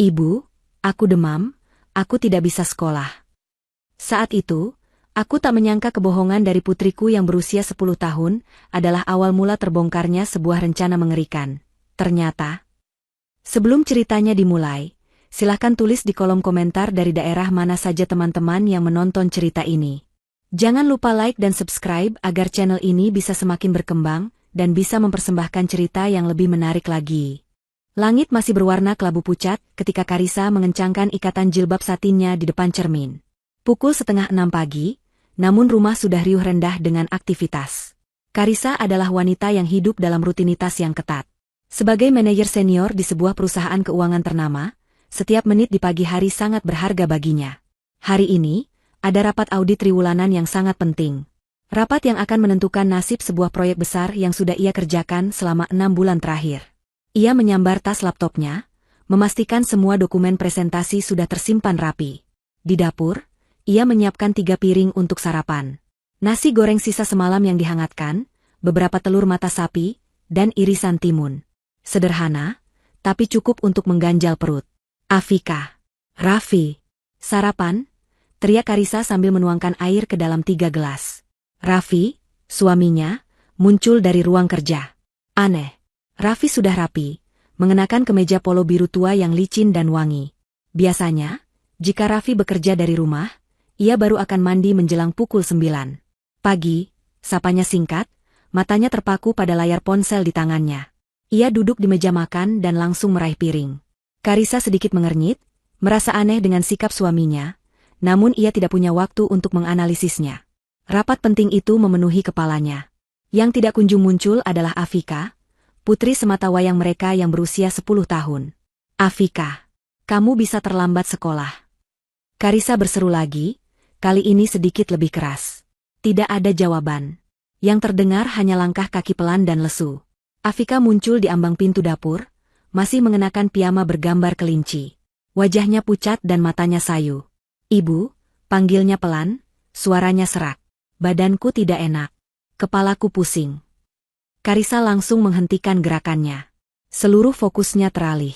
Ibu, aku demam, aku tidak bisa sekolah. Saat itu, aku tak menyangka kebohongan dari putriku yang berusia 10 tahun adalah awal mula terbongkarnya sebuah rencana mengerikan. Ternyata, sebelum ceritanya dimulai, silahkan tulis di kolom komentar dari daerah mana saja teman-teman yang menonton cerita ini. Jangan lupa like dan subscribe agar channel ini bisa semakin berkembang dan bisa mempersembahkan cerita yang lebih menarik lagi. Langit masih berwarna kelabu pucat ketika Karissa mengencangkan ikatan jilbab satinnya di depan cermin. Pukul 5:30 pagi, namun rumah sudah riuh rendah dengan aktivitas. Karissa adalah wanita yang hidup dalam rutinitas yang ketat. Sebagai manajer senior di sebuah perusahaan keuangan ternama, setiap menit di pagi hari sangat berharga baginya. Hari ini, ada rapat audit triwulanan yang sangat penting. Rapat yang akan menentukan nasib sebuah proyek besar yang sudah ia kerjakan selama 6 bulan terakhir. Ia menyambar tas laptopnya, memastikan semua dokumen presentasi sudah tersimpan rapi. Di dapur, ia menyiapkan 3 piring untuk sarapan. Nasi goreng sisa semalam yang dihangatkan, beberapa telur mata sapi, dan irisan timun. Sederhana, tapi cukup untuk mengganjal perut. Afika, Raffi, sarapan, teriak Karissa sambil menuangkan air ke dalam 3 gelas. Raffi, suaminya, muncul dari ruang kerja. Aneh. Raffi sudah rapi, mengenakan kemeja polo biru tua yang licin dan wangi. Biasanya, jika Raffi bekerja dari rumah, ia baru akan mandi menjelang pukul 9 pagi, sapanya singkat, matanya terpaku pada layar ponsel di tangannya. Ia duduk di meja makan dan langsung meraih piring. Karissa sedikit mengernyit, merasa aneh dengan sikap suaminya, namun ia tidak punya waktu untuk menganalisisnya. Rapat penting itu memenuhi kepalanya. Yang tidak kunjung muncul adalah Afika, putri sematawayang mereka yang berusia 10 tahun. Afika, kamu bisa terlambat sekolah. Karissa berseru lagi, kali ini sedikit lebih keras. Tidak ada jawaban. Yang terdengar hanya langkah kaki pelan dan lesu. Afika muncul di ambang pintu dapur, masih mengenakan piyama bergambar kelinci. Wajahnya pucat dan matanya sayu. Ibu, panggilnya pelan, suaranya serak. Badanku tidak enak. Kepalaku pusing. Karissa langsung menghentikan gerakannya. Seluruh fokusnya teralih.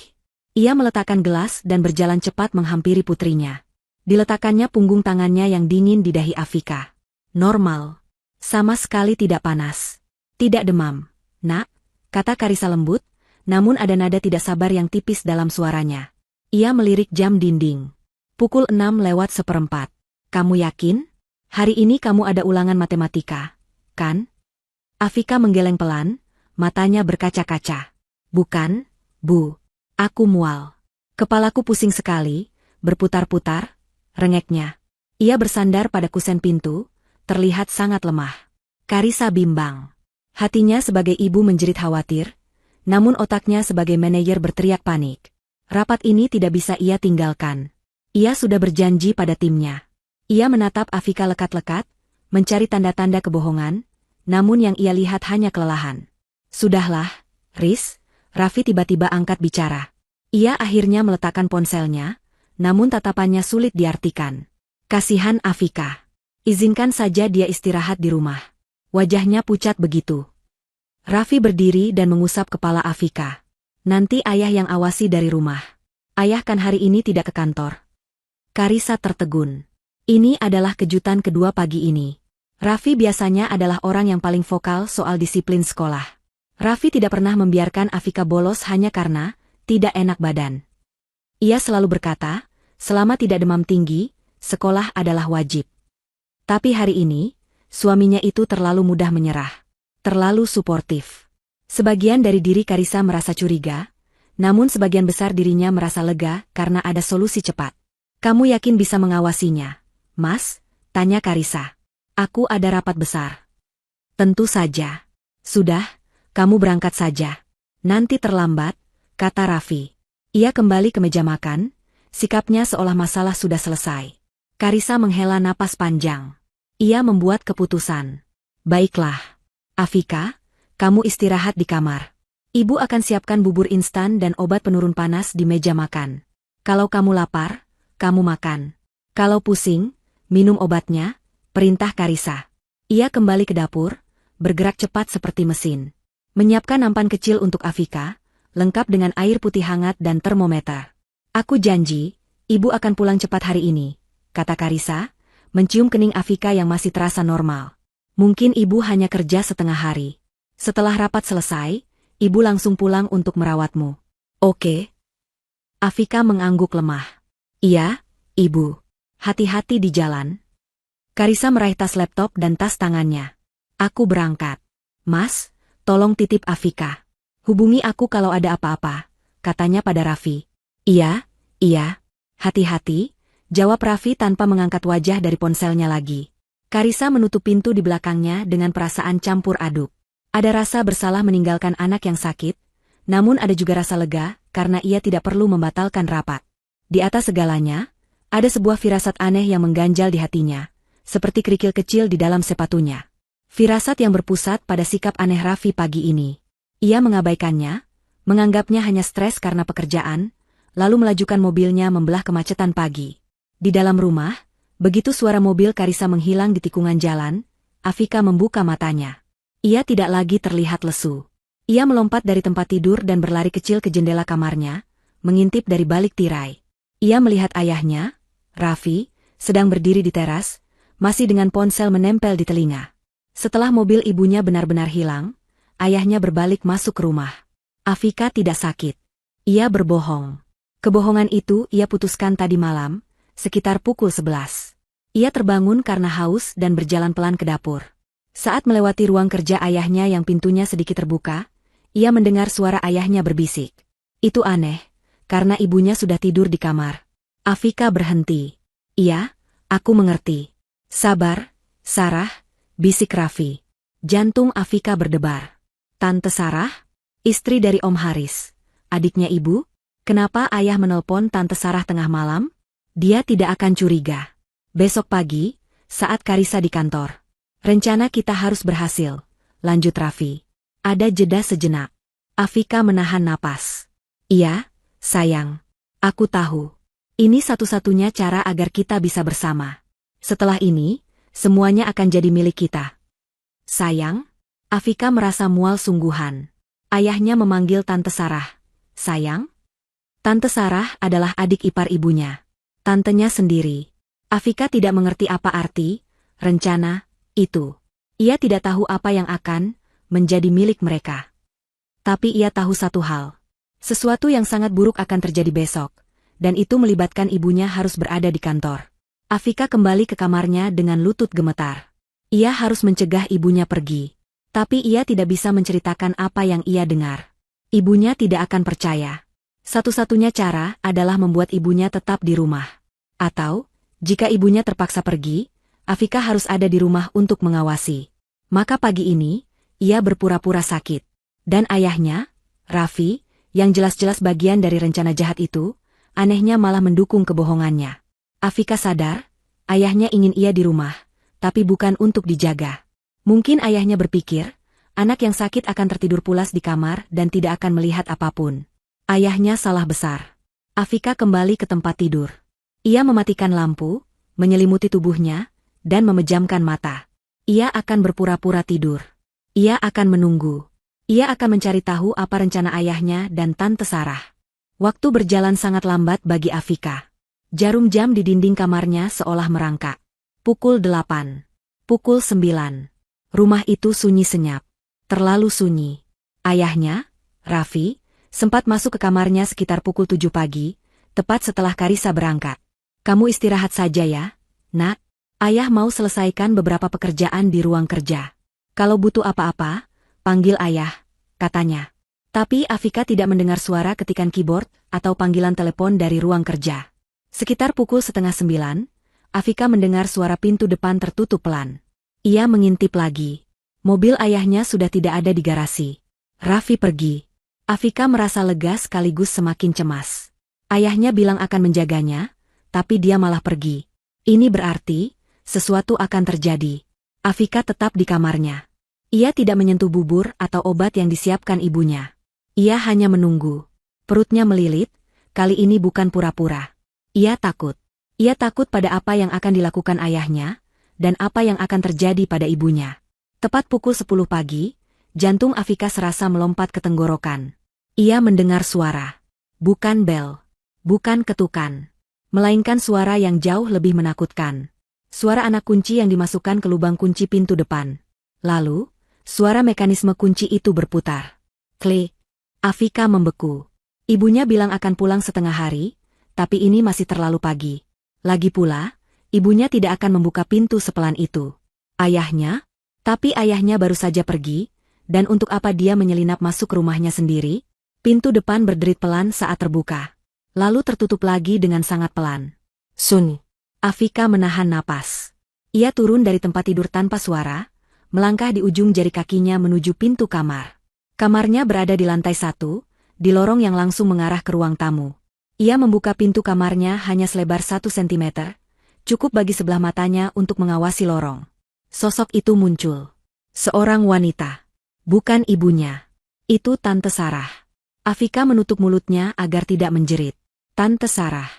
Ia meletakkan gelas dan berjalan cepat menghampiri putrinya. Diletakkannya punggung tangannya yang dingin di dahi Afika. Normal. Sama sekali tidak panas. Tidak demam. Nak, kata Karissa lembut, namun ada nada tidak sabar yang tipis dalam suaranya. Ia melirik jam dinding. Pukul 6:04. Kamu yakin? Hari ini kamu ada ulangan matematika, kan? Afika menggeleng pelan, matanya berkaca-kaca. Bukan, Bu. Aku mual. Kepalaku pusing sekali, berputar-putar, rengeknya. Ia bersandar pada kusen pintu, terlihat sangat lemah. Karissa bimbang. Hatinya sebagai ibu menjerit khawatir, namun otaknya sebagai manajer berteriak panik. Rapat ini tidak bisa ia tinggalkan. Ia sudah berjanji pada timnya. Ia menatap Afika lekat-lekat, mencari tanda-tanda kebohongan, namun yang ia lihat hanya kelelahan. Sudahlah, Riz, Raffi tiba-tiba angkat bicara. Ia akhirnya meletakkan ponselnya, namun tatapannya sulit diartikan. Kasihan Afika. Izinkan saja dia istirahat di rumah. Wajahnya pucat begitu. Raffi berdiri dan mengusap kepala Afika. Nanti ayah yang awasi dari rumah. Ayah kan hari ini tidak ke kantor. Karissa tertegun. Ini adalah kejutan kedua pagi ini. Raffi biasanya adalah orang yang paling vokal soal disiplin sekolah. Raffi tidak pernah membiarkan Afika bolos hanya karena tidak enak badan. Ia selalu berkata, selama tidak demam tinggi, sekolah adalah wajib. Tapi hari ini, suaminya itu terlalu mudah menyerah. Terlalu suportif. Sebagian dari diri Karissa merasa curiga, namun sebagian besar dirinya merasa lega karena ada solusi cepat. Kamu yakin bisa mengawasinya, Mas? Tanya Karissa. Aku ada rapat besar. Tentu saja. Sudah, kamu berangkat saja. Nanti terlambat, kata Raffi. Ia kembali ke meja makan, sikapnya seolah masalah sudah selesai. Karissa menghela napas panjang. Ia membuat keputusan. Baiklah. Afika, kamu istirahat di kamar. Ibu akan siapkan bubur instan dan obat penurun panas di meja makan. Kalau kamu lapar, kamu makan. Kalau pusing, minum obatnya, perintah Karissa. Ia kembali ke dapur, bergerak cepat seperti mesin. Menyiapkan nampan kecil untuk Afika, lengkap dengan air putih hangat dan termometer. Aku janji, ibu akan pulang cepat hari ini, kata Karisa, mencium kening Afika yang masih terasa normal. Mungkin ibu hanya kerja setengah hari. Setelah rapat selesai, ibu langsung pulang untuk merawatmu. Oke. Afika mengangguk lemah. Iya, ibu. Hati-hati di jalan. Karisa meraih tas laptop dan tas tangannya. Aku berangkat. Mas, tolong titip Afika. Hubungi aku kalau ada apa-apa, katanya pada Raffi. Iya, hati-hati, jawab Raffi tanpa mengangkat wajah dari ponselnya lagi. Karisa menutup pintu di belakangnya dengan perasaan campur aduk. Ada rasa bersalah meninggalkan anak yang sakit, namun ada juga rasa lega karena ia tidak perlu membatalkan rapat. Di atas segalanya, ada sebuah firasat aneh yang mengganjal di hatinya, seperti kerikil kecil di dalam sepatunya. Firasat yang berpusat pada sikap aneh Raffi pagi ini. Ia mengabaikannya, menganggapnya hanya stres karena pekerjaan, lalu melajukan mobilnya membelah kemacetan pagi. Di dalam rumah, begitu suara mobil Karisa menghilang di tikungan jalan, Afika membuka matanya. Ia tidak lagi terlihat lesu. Ia melompat dari tempat tidur dan berlari kecil ke jendela kamarnya, mengintip dari balik tirai. Ia melihat ayahnya, Raffi, sedang berdiri di teras, masih dengan ponsel menempel di telinga. Setelah mobil ibunya benar-benar hilang, ayahnya berbalik masuk ke rumah. Afika tidak sakit. Ia berbohong. Kebohongan itu ia putuskan tadi malam, sekitar pukul 11. Ia terbangun karena haus dan berjalan pelan ke dapur. Saat melewati ruang kerja ayahnya yang pintunya sedikit terbuka, ia mendengar suara ayahnya berbisik. Itu aneh, karena ibunya sudah tidur di kamar. Afika berhenti. Iya, aku mengerti. Sabar, Sarah, bisik Raffi. Jantung Afika berdebar. Tante Sarah? Istri dari Om Haris. Adiknya ibu? Kenapa ayah menelpon Tante Sarah tengah malam? Dia tidak akan curiga. Besok pagi, saat Karisa di kantor. Rencana kita harus berhasil, lanjut Raffi. Ada jeda sejenak. Afika menahan napas. Iya, sayang. Aku tahu. Ini satu-satunya cara agar kita bisa bersama. Setelah ini, semuanya akan jadi milik kita. Sayang? Afika merasa mual sungguhan. Ayahnya memanggil Tante Sarah. Sayang? Tante Sarah adalah adik ipar ibunya. Tantenya sendiri. Afika tidak mengerti apa arti rencana itu. Ia tidak tahu apa yang akan menjadi milik mereka. Tapi ia tahu satu hal. Sesuatu yang sangat buruk akan terjadi besok, dan itu melibatkan ibunya harus berada di kantor. Afika kembali ke kamarnya dengan lutut gemetar. Ia harus mencegah ibunya pergi. Tapi ia tidak bisa menceritakan apa yang ia dengar. Ibunya tidak akan percaya. Satu-satunya cara adalah membuat ibunya tetap di rumah. Atau, jika ibunya terpaksa pergi, Afika harus ada di rumah untuk mengawasi. Maka pagi ini, ia berpura-pura sakit. Dan ayahnya, Raffi, yang jelas-jelas bagian dari rencana jahat itu, anehnya malah mendukung kebohongannya. Afika sadar, ayahnya ingin ia di rumah, tapi bukan untuk dijaga. Mungkin ayahnya berpikir, anak yang sakit akan tertidur pulas di kamar dan tidak akan melihat apapun. Ayahnya salah besar. Afika kembali ke tempat tidur. Ia mematikan lampu, menyelimuti tubuhnya, dan memejamkan mata. Ia akan berpura-pura tidur. Ia akan menunggu. Ia akan mencari tahu apa rencana ayahnya dan Tante Sarah. Waktu berjalan sangat lambat bagi Afika. Jarum jam di dinding kamarnya seolah merangkak. Pukul 8. Pukul 9. Rumah itu sunyi senyap. Terlalu sunyi. Ayahnya, Raffi, sempat masuk ke kamarnya sekitar pukul 7 pagi, tepat setelah Karisa berangkat. Kamu istirahat saja ya, Nak. Ayah mau selesaikan beberapa pekerjaan di ruang kerja. Kalau butuh apa-apa, panggil ayah, katanya. Tapi Afika tidak mendengar suara ketikan keyboard atau panggilan telepon dari ruang kerja. Sekitar pukul 8:30, Afika mendengar suara pintu depan tertutup pelan. Ia mengintip lagi. Mobil ayahnya sudah tidak ada di garasi. Raffi pergi. Afika merasa lega sekaligus semakin cemas. Ayahnya bilang akan menjaganya, tapi dia malah pergi. Ini berarti, sesuatu akan terjadi. Afika tetap di kamarnya. Ia tidak menyentuh bubur atau obat yang disiapkan ibunya. Ia hanya menunggu. Perutnya melilit, kali ini bukan pura-pura. Ia takut. Ia takut pada apa yang akan dilakukan ayahnya, dan apa yang akan terjadi pada ibunya. Tepat pukul 10 pagi, jantung Afika serasa melompat ke tenggorokan. Ia mendengar suara. Bukan bel. Bukan ketukan, melainkan suara yang jauh lebih menakutkan. Suara anak kunci yang dimasukkan ke lubang kunci pintu depan. Lalu, suara mekanisme kunci itu berputar. Klik. Afika membeku. Ibunya bilang akan pulang setengah hari, tapi ini masih terlalu pagi. Lagi pula, ibunya tidak akan membuka pintu sepelan itu. Ayahnya? Tapi ayahnya baru saja pergi, dan untuk apa dia menyelinap masuk ke rumahnya sendiri? Pintu depan berderit pelan saat terbuka. Lalu tertutup lagi dengan sangat pelan. Sun. Afika menahan napas. Ia turun dari tempat tidur tanpa suara, melangkah di ujung jari kakinya menuju pintu kamar. Kamarnya berada di lantai 1, di lorong yang langsung mengarah ke ruang tamu. Ia membuka pintu kamarnya hanya selebar 1 sentimeter, cukup bagi sebelah matanya untuk mengawasi lorong. Sosok itu muncul. Seorang wanita. Bukan ibunya. Itu Tante Sarah. Afika menutup mulutnya agar tidak menjerit. Tante Sarah.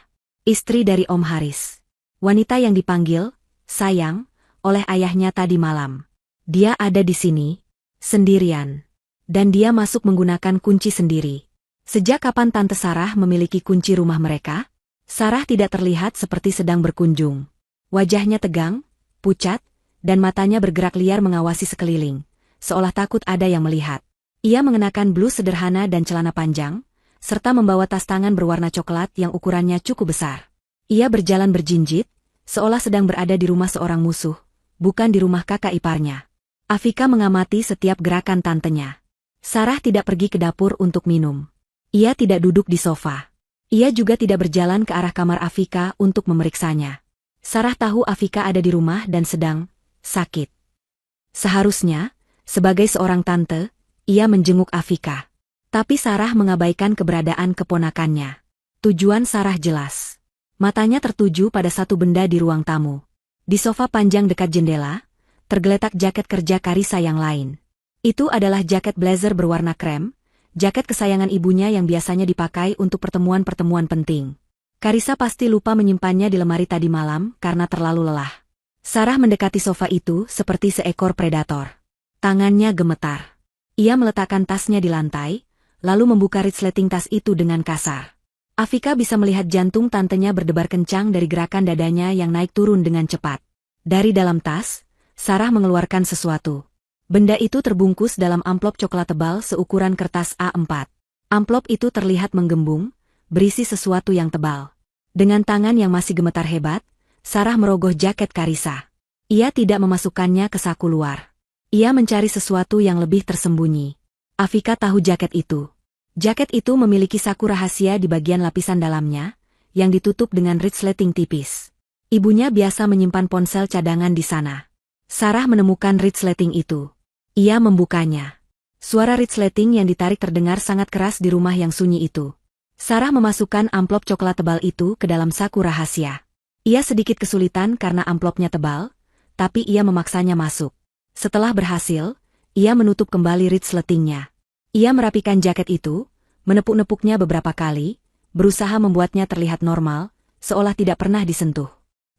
Istri dari Om Haris. Wanita yang dipanggil, sayang, oleh ayahnya tadi malam. Dia ada di sini, sendirian. Dan dia masuk menggunakan kunci sendiri. Sejak kapan Tante Sarah memiliki kunci rumah mereka? Sarah tidak terlihat seperti sedang berkunjung. Wajahnya tegang, pucat, dan matanya bergerak liar mengawasi sekeliling, seolah takut ada yang melihat. Ia mengenakan blus sederhana dan celana panjang, serta membawa tas tangan berwarna coklat yang ukurannya cukup besar. Ia berjalan berjinjit, seolah sedang berada di rumah seorang musuh, bukan di rumah kakak iparnya. Afika mengamati setiap gerakan tantenya. Sarah tidak pergi ke dapur untuk minum. Ia tidak duduk di sofa. Ia juga tidak berjalan ke arah kamar Afika untuk memeriksanya. Sarah tahu Afika ada di rumah dan sedang sakit. Seharusnya, sebagai seorang tante, ia menjenguk Afika. Tapi Sarah mengabaikan keberadaan keponakannya. Tujuan Sarah jelas. Matanya tertuju pada satu benda di ruang tamu. Di sofa panjang dekat jendela, tergeletak jaket kerja Karisa yang lain. Itu adalah jaket blazer berwarna krem, jaket kesayangan ibunya yang biasanya dipakai untuk pertemuan-pertemuan penting. Karisa pasti lupa menyimpannya di lemari tadi malam karena terlalu lelah. Sarah mendekati sofa itu seperti seekor predator. Tangannya gemetar. Ia meletakkan tasnya di lantai, lalu membuka resleting tas itu dengan kasar. Afika bisa melihat jantung tantenya berdebar kencang dari gerakan dadanya yang naik turun dengan cepat. Dari dalam tas, Sarah mengeluarkan sesuatu. Benda itu terbungkus dalam amplop coklat tebal seukuran kertas A4. Amplop itu terlihat menggembung, berisi sesuatu yang tebal. Dengan tangan yang masih gemetar hebat, Sarah merogoh jaket Karisa. Ia tidak memasukkannya ke saku luar. Ia mencari sesuatu yang lebih tersembunyi. Afika tahu jaket itu. Jaket itu memiliki saku rahasia di bagian lapisan dalamnya, yang ditutup dengan resleting tipis. Ibunya biasa menyimpan ponsel cadangan di sana. Sarah menemukan resleting itu. Ia membukanya. Suara resleting yang ditarik terdengar sangat keras di rumah yang sunyi itu. Sarah memasukkan amplop coklat tebal itu ke dalam saku rahasia. Ia sedikit kesulitan karena amplopnya tebal, tapi ia memaksanya masuk. Setelah berhasil, ia menutup kembali resletingnya. Ia merapikan jaket itu, menepuk-nepuknya beberapa kali, berusaha membuatnya terlihat normal, seolah tidak pernah disentuh.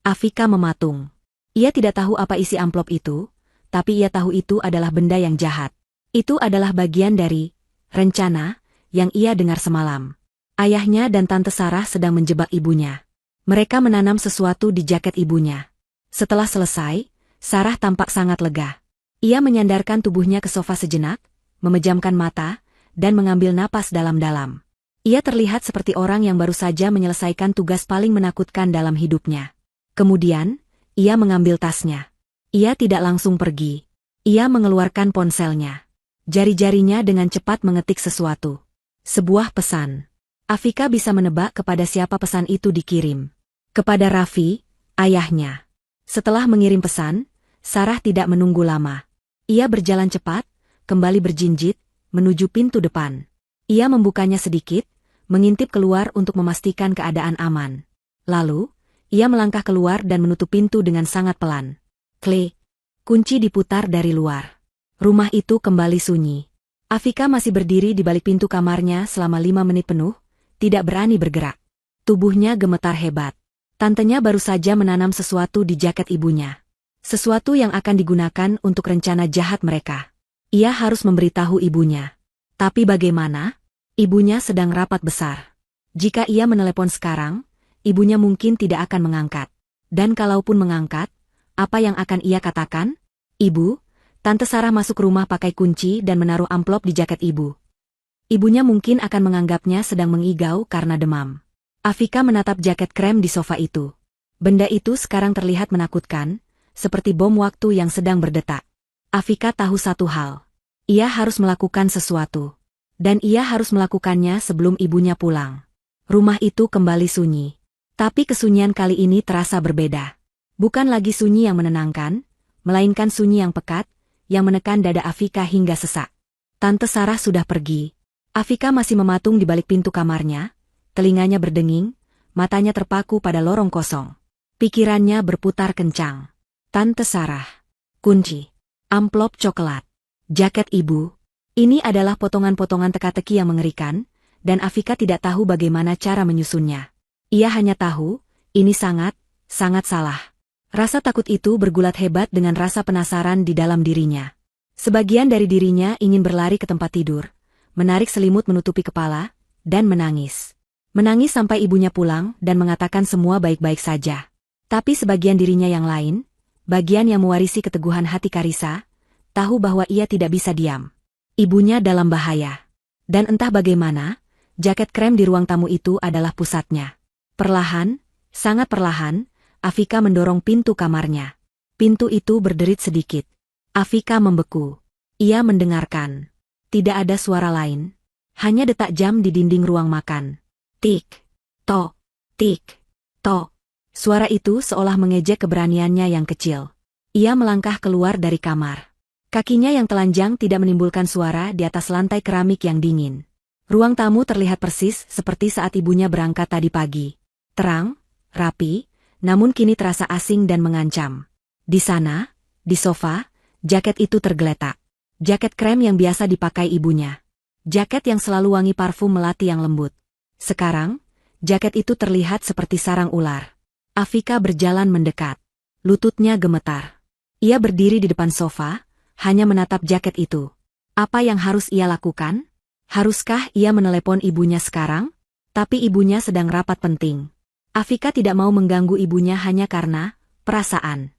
Afika mematung. Ia tidak tahu apa isi amplop itu, tapi ia tahu itu adalah benda yang jahat. Itu adalah bagian dari rencana yang ia dengar semalam. Ayahnya dan Tante Sarah sedang menjebak ibunya. Mereka menanam sesuatu di jaket ibunya. Setelah selesai, Sarah tampak sangat lega. Ia menyandarkan tubuhnya ke sofa sejenak, memejamkan mata, dan mengambil napas dalam-dalam. Ia terlihat seperti orang yang baru saja menyelesaikan tugas paling menakutkan dalam hidupnya. Kemudian, ia mengambil tasnya. Ia tidak langsung pergi. Ia mengeluarkan ponselnya. Jari-jarinya dengan cepat mengetik sesuatu. Sebuah pesan. Afika bisa menebak kepada siapa pesan itu dikirim. Kepada Raffi, ayahnya. Setelah mengirim pesan, Sarah tidak menunggu lama. Ia berjalan cepat, kembali berjinjit, menuju pintu depan. Ia membukanya sedikit, mengintip keluar untuk memastikan keadaan aman. Lalu, ia melangkah keluar dan menutup pintu dengan sangat pelan. Klik. Kunci diputar dari luar. Rumah itu kembali sunyi. Afika masih berdiri di balik pintu kamarnya selama 5 menit penuh, tidak berani bergerak. Tubuhnya gemetar hebat. Tantenya baru saja menanam sesuatu di jaket ibunya. Sesuatu yang akan digunakan untuk rencana jahat mereka. Ia harus memberitahu ibunya. Tapi bagaimana? Ibunya sedang rapat besar. Jika ia menelepon sekarang, ibunya mungkin tidak akan mengangkat. Dan kalaupun mengangkat, apa yang akan ia katakan? Ibu, Tante Sarah masuk rumah pakai kunci dan menaruh amplop di jaket ibu. Ibunya mungkin akan menganggapnya sedang mengigau karena demam. Afika menatap jaket krem di sofa itu. Benda itu sekarang terlihat menakutkan, seperti bom waktu yang sedang berdetak. Afika tahu satu hal. Ia harus melakukan sesuatu. Dan ia harus melakukannya sebelum ibunya pulang. Rumah itu kembali sunyi. Tapi kesunyian kali ini terasa berbeda. Bukan lagi sunyi yang menenangkan, melainkan sunyi yang pekat, yang menekan dada Afika hingga sesak. Tante Sarah sudah pergi. Afika masih mematung di balik pintu kamarnya, telinganya berdenging, matanya terpaku pada lorong kosong. Pikirannya berputar kencang. Tante Sarah. Kunci. Amplop coklat. Jaket ibu. Ini adalah potongan-potongan teka-teki yang mengerikan, dan Afika tidak tahu bagaimana cara menyusunnya. Ia hanya tahu, ini sangat salah. Rasa takut itu bergulat hebat dengan rasa penasaran di dalam dirinya. Sebagian dari dirinya ingin berlari ke tempat tidur, menarik selimut menutupi kepala, dan menangis. Menangis sampai ibunya pulang dan mengatakan semua baik-baik saja. Tapi sebagian dirinya yang lain, bagian yang mewarisi keteguhan hati Karissa, tahu bahwa ia tidak bisa diam. Ibunya dalam bahaya. Dan entah bagaimana, jaket krem di ruang tamu itu adalah pusatnya. Perlahan, sangat perlahan, Afika mendorong pintu kamarnya. Pintu itu berderit sedikit. Afika membeku. Ia mendengarkan. Tidak ada suara lain. Hanya detak jam di dinding ruang makan. Tik, tok, tik, tok. Suara itu seolah mengejek keberaniannya yang kecil. Ia melangkah keluar dari kamar. Kakinya yang telanjang tidak menimbulkan suara di atas lantai keramik yang dingin. Ruang tamu terlihat persis seperti saat ibunya berangkat tadi pagi. Terang, rapi, namun kini terasa asing dan mengancam. Di sana, di sofa, jaket itu tergeletak. Jaket krem yang biasa dipakai ibunya. Jaket yang selalu wangi parfum melati yang lembut. Sekarang, jaket itu terlihat seperti sarang ular. Afika berjalan mendekat. Lututnya gemetar. Ia berdiri di depan sofa, hanya menatap jaket itu. Apa yang harus ia lakukan? Haruskah ia menelepon ibunya sekarang? Tapi ibunya sedang rapat penting. Afika tidak mau mengganggu ibunya hanya karena perasaan.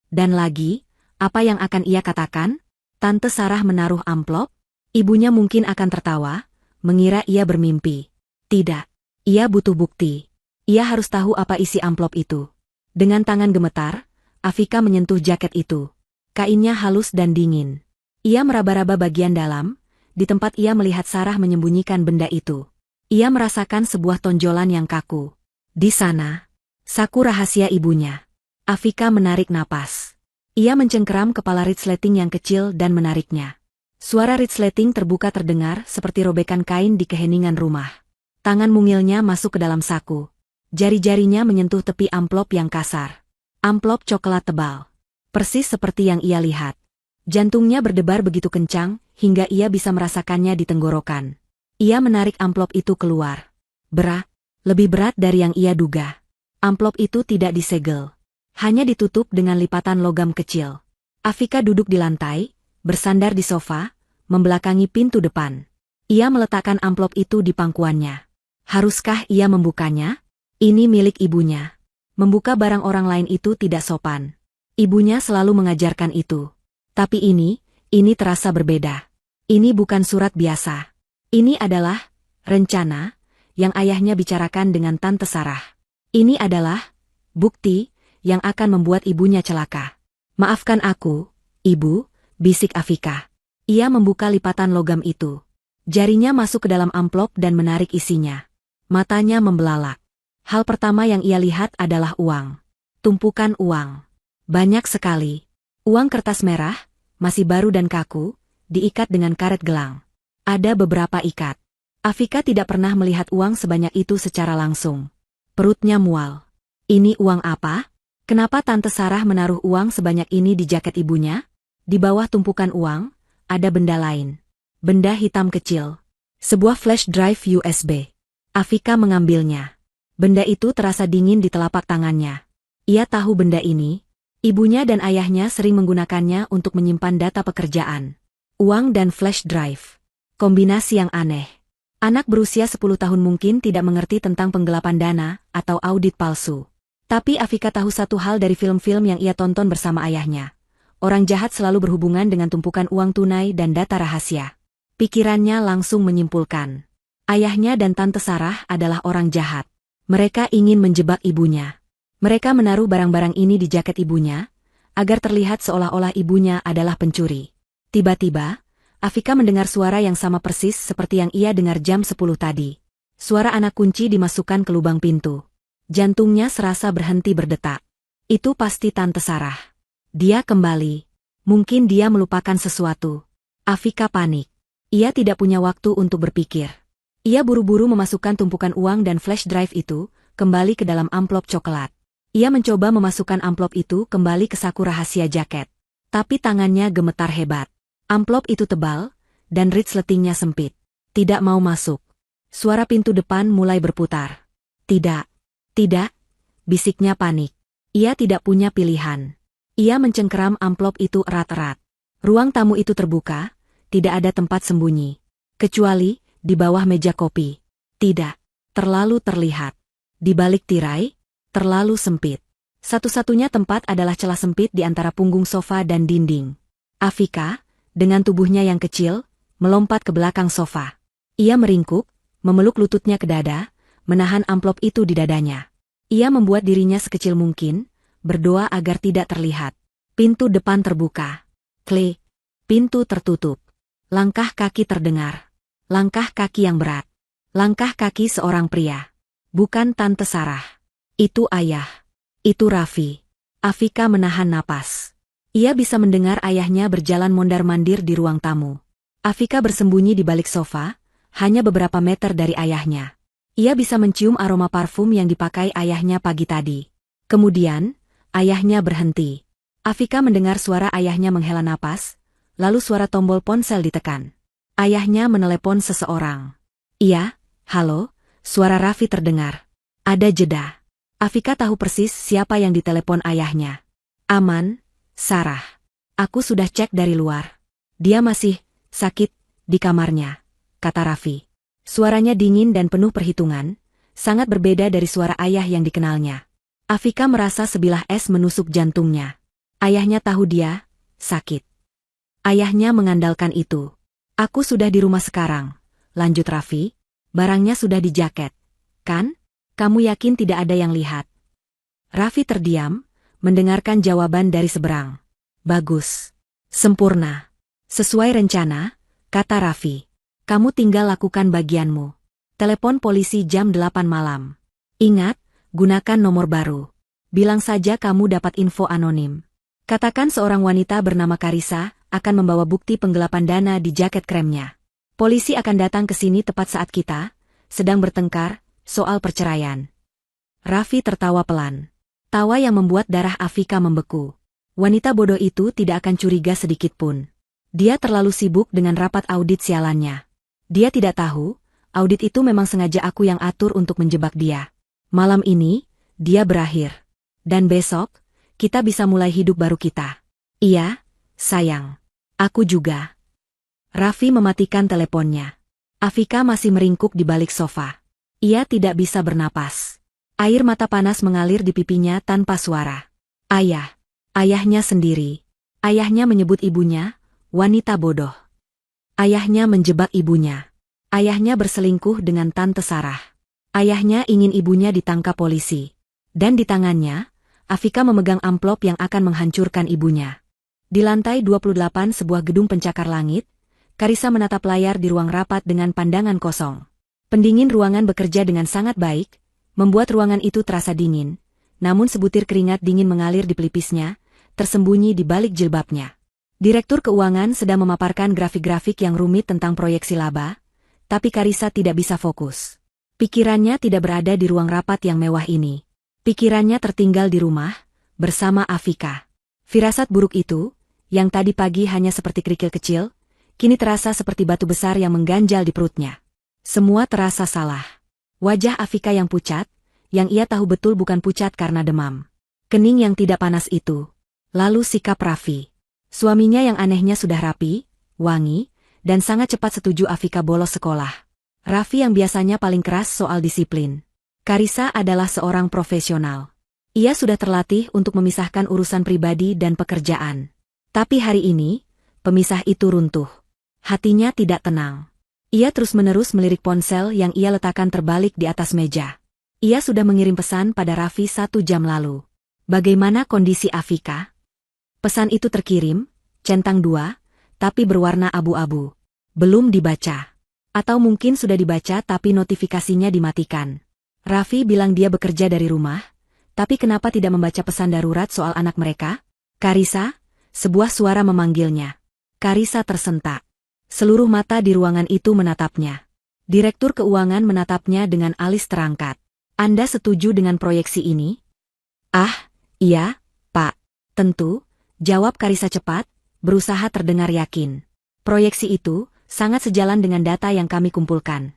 Dan lagi, apa yang akan ia katakan? Tante Sarah menaruh amplop? Ibunya mungkin akan tertawa, mengira ia bermimpi. Tidak. Ia butuh bukti. Ia harus tahu apa isi amplop itu. Dengan tangan gemetar, Afika menyentuh jaket itu. Kainnya halus dan dingin. Ia meraba-raba bagian dalam, di tempat ia melihat Sarah menyembunyikan benda itu. Ia merasakan sebuah tonjolan yang kaku. Di sana, saku rahasia ibunya. Afika menarik napas. Ia mencengkeram kepala resleting yang kecil dan menariknya. Suara resleting terbuka terdengar seperti robekan kain di keheningan rumah. Tangan mungilnya masuk ke dalam saku. Jari-jarinya menyentuh tepi amplop yang kasar. Amplop coklat tebal. Persis seperti yang ia lihat. Jantungnya berdebar begitu kencang, hingga ia bisa merasakannya di tenggorokan. Ia menarik amplop itu keluar. Berat. Lebih berat dari yang ia duga. Amplop itu tidak disegel. Hanya ditutup dengan lipatan logam kecil. Afika duduk di lantai, bersandar di sofa, membelakangi pintu depan. Ia meletakkan amplop itu di pangkuannya. Haruskah ia membukanya? Ini milik ibunya. Membuka barang orang lain itu tidak sopan. Ibunya selalu mengajarkan itu. Tapi ini terasa berbeda. Ini bukan surat biasa. Ini adalah rencana yang ayahnya bicarakan dengan Tante Sarah. Ini adalah bukti yang akan membuat ibunya celaka. Maafkan aku, Ibu, bisik Afika. Ia membuka lipatan logam itu. Jarinya masuk ke dalam amplop dan menarik isinya. Matanya membelalak. Hal pertama yang ia lihat adalah uang. Tumpukan uang. Banyak sekali. Uang kertas merah, masih baru dan kaku, diikat dengan karet gelang. Ada beberapa ikat. Afika tidak pernah melihat uang sebanyak itu secara langsung. Perutnya mual. Ini uang apa? Kenapa Tante Sarah menaruh uang sebanyak ini di jaket ibunya? Di bawah tumpukan uang, ada benda lain. Benda hitam kecil. Sebuah flash drive USB. Afika mengambilnya. Benda itu terasa dingin di telapak tangannya. Ia tahu benda ini. Ibunya dan ayahnya sering menggunakannya untuk menyimpan data pekerjaan. Uang dan flash drive. Kombinasi yang aneh. Anak berusia 10 tahun mungkin tidak mengerti tentang penggelapan dana atau audit palsu. Tapi Afika tahu satu hal dari film-film yang ia tonton bersama ayahnya. Orang jahat selalu berhubungan dengan tumpukan uang tunai dan data rahasia. Pikirannya langsung menyimpulkan. Ayahnya dan Tante Sarah adalah orang jahat. Mereka ingin menjebak ibunya. Mereka menaruh barang-barang ini di jaket ibunya, agar terlihat seolah-olah ibunya adalah pencuri. Tiba-tiba, Afika mendengar suara yang sama persis seperti yang ia dengar jam 10 tadi. Suara anak kunci dimasukkan ke lubang pintu. Jantungnya serasa berhenti berdetak. Itu pasti Tante Sarah. Dia kembali. Mungkin dia melupakan sesuatu. Afika panik. Ia tidak punya waktu untuk berpikir. Ia buru-buru memasukkan tumpukan uang dan flash drive itu kembali ke dalam amplop coklat. Ia mencoba memasukkan amplop itu kembali ke saku rahasia jaket. Tapi tangannya gemetar hebat. Amplop itu tebal, dan resletingnya sempit. Tidak mau masuk. Suara pintu depan mulai berputar. Tidak. Tidak. Bisiknya panik. Ia tidak punya pilihan. Ia mencengkeram amplop itu erat-erat. Ruang tamu itu terbuka, tidak ada tempat sembunyi. Kecuali di bawah meja kopi. Tidak. Terlalu terlihat. Di balik tirai, terlalu sempit. Satu-satunya tempat adalah celah sempit di antara punggung sofa dan dinding. Afika, dengan tubuhnya yang kecil, melompat ke belakang sofa. Ia meringkuk, memeluk lututnya ke dada, menahan amplop itu di dadanya. Ia membuat dirinya sekecil mungkin, berdoa agar tidak terlihat. Pintu depan terbuka. Klik. Pintu tertutup. Langkah kaki terdengar. Langkah kaki yang berat. Langkah kaki seorang pria. Bukan Tante Sarah. Itu ayah. Itu Raffi. Afika menahan napas. Ia bisa mendengar ayahnya berjalan mondar-mandir di ruang tamu. Afika bersembunyi di balik sofa, hanya beberapa meter dari ayahnya. Ia bisa mencium aroma parfum yang dipakai ayahnya pagi tadi. Kemudian, ayahnya berhenti. Afika mendengar suara ayahnya menghela napas, lalu suara tombol ponsel ditekan. Ayahnya menelepon seseorang. Iya, halo, suara Raffi terdengar. Ada jeda. Afika tahu persis siapa yang ditelepon ayahnya. Aman. Sarah. Aku sudah cek dari luar. Dia masih sakit di kamarnya, kata Raffi. Suaranya dingin dan penuh perhitungan, sangat berbeda dari suara ayah yang dikenalnya. Afika merasa sebilah es menusuk jantungnya. Ayahnya tahu dia sakit. Ayahnya mengandalkan itu. Aku sudah di rumah sekarang, lanjut Raffi. Barangnya sudah di jaket, kan? Kamu yakin tidak ada yang lihat? Raffi terdiam, mendengarkan jawaban dari seberang. Bagus. Sempurna. Sesuai rencana, kata Raffi. Kamu tinggal lakukan bagianmu. Telepon polisi jam 8 malam. Ingat, gunakan nomor baru. Bilang saja kamu dapat info anonim. Katakan seorang wanita bernama Karissa akan membawa bukti penggelapan dana di jaket kremnya. Polisi akan datang ke sini tepat saat kita sedang bertengkar soal perceraian. Raffi tertawa pelan. Tawa yang membuat darah Afika membeku. Wanita bodoh itu tidak akan curiga sedikit pun. Dia terlalu sibuk dengan rapat audit sialannya. Dia tidak tahu, audit itu memang sengaja aku yang atur untuk menjebak dia. Malam ini, dia berakhir. Dan besok, kita bisa mulai hidup baru kita. Iya, sayang. Aku juga. Raffi mematikan teleponnya. Afika masih meringkuk di balik sofa. Ia tidak bisa bernapas. Air mata panas mengalir di pipinya tanpa suara. Ayah. Ayahnya sendiri. Ayahnya menyebut ibunya, wanita bodoh. Ayahnya menjebak ibunya. Ayahnya berselingkuh dengan Tante Sarah. Ayahnya ingin ibunya ditangkap polisi. Dan di tangannya, Afika memegang amplop yang akan menghancurkan ibunya. Di lantai 28 sebuah gedung pencakar langit, Karissa menatap layar di ruang rapat dengan pandangan kosong. Pendingin ruangan bekerja dengan sangat baik, membuat ruangan itu terasa dingin, namun sebutir keringat dingin mengalir di pelipisnya, tersembunyi di balik jilbabnya. Direktur keuangan sedang memaparkan grafik-grafik yang rumit tentang proyeksi laba, tapi Karissa tidak bisa fokus. Pikirannya tidak berada di ruang rapat yang mewah ini. Pikirannya tertinggal di rumah, bersama Afika. Firasat buruk itu, yang tadi pagi hanya seperti kerikil kecil, kini terasa seperti batu besar yang mengganjal di perutnya. Semua terasa salah. Wajah Afika yang pucat, yang ia tahu betul bukan pucat karena demam. Kening yang tidak panas itu. Lalu sikap Raffi. Suaminya yang anehnya sudah rapi, wangi, dan sangat cepat setuju Afika bolos sekolah. Raffi yang biasanya paling keras soal disiplin. Karissa adalah seorang profesional. Ia sudah terlatih untuk memisahkan urusan pribadi dan pekerjaan. Tapi hari ini, pemisah itu runtuh. Hatinya tidak tenang. Ia terus-menerus melirik ponsel yang ia letakkan terbalik di atas meja. Ia sudah mengirim pesan pada Raffi 1 jam lalu. Bagaimana kondisi Afika? Pesan itu terkirim, centang 2, tapi berwarna abu-abu. Belum dibaca. Atau mungkin sudah dibaca tapi notifikasinya dimatikan. Raffi bilang dia bekerja dari rumah, tapi kenapa tidak membaca pesan darurat soal anak mereka? Karissa, sebuah suara memanggilnya. Karissa tersentak. Seluruh mata di ruangan itu menatapnya. Direktur keuangan menatapnya dengan alis terangkat. Anda setuju dengan proyeksi ini? Ah, iya, Pak. Tentu, jawab Karissa cepat, berusaha terdengar yakin. Proyeksi itu sangat sejalan dengan data yang kami kumpulkan.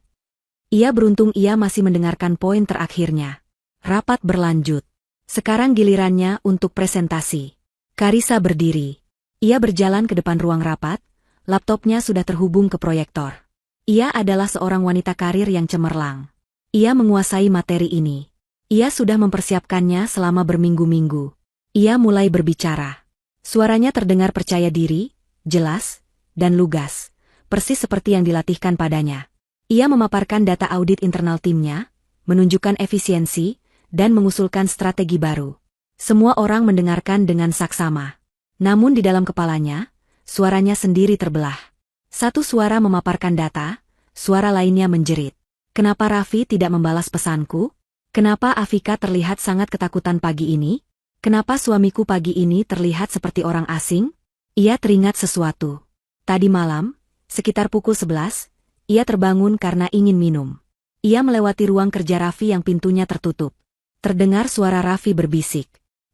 Ia beruntung ia masih mendengarkan poin terakhirnya. Rapat berlanjut. Sekarang gilirannya untuk presentasi. Karissa berdiri. Ia berjalan ke depan ruang rapat, laptopnya sudah terhubung ke proyektor. Ia adalah seorang wanita karir yang cemerlang. Ia menguasai materi ini. Ia sudah mempersiapkannya selama berminggu-minggu. Ia mulai berbicara. Suaranya terdengar percaya diri, jelas, dan lugas. Persis seperti yang dilatihkan padanya. Ia memaparkan data audit internal timnya, menunjukkan efisiensi, dan mengusulkan strategi baru. Semua orang mendengarkan dengan saksama. Namun di dalam kepalanya, suaranya sendiri terbelah. Satu suara memaparkan data, suara lainnya menjerit. Kenapa Raffi tidak membalas pesanku? Kenapa Afika terlihat sangat ketakutan pagi ini? Kenapa suamiku pagi ini terlihat seperti orang asing? Ia teringat sesuatu. Tadi malam, sekitar pukul 11, ia terbangun karena ingin minum. Ia melewati ruang kerja Raffi yang pintunya tertutup. Terdengar suara Raffi berbisik.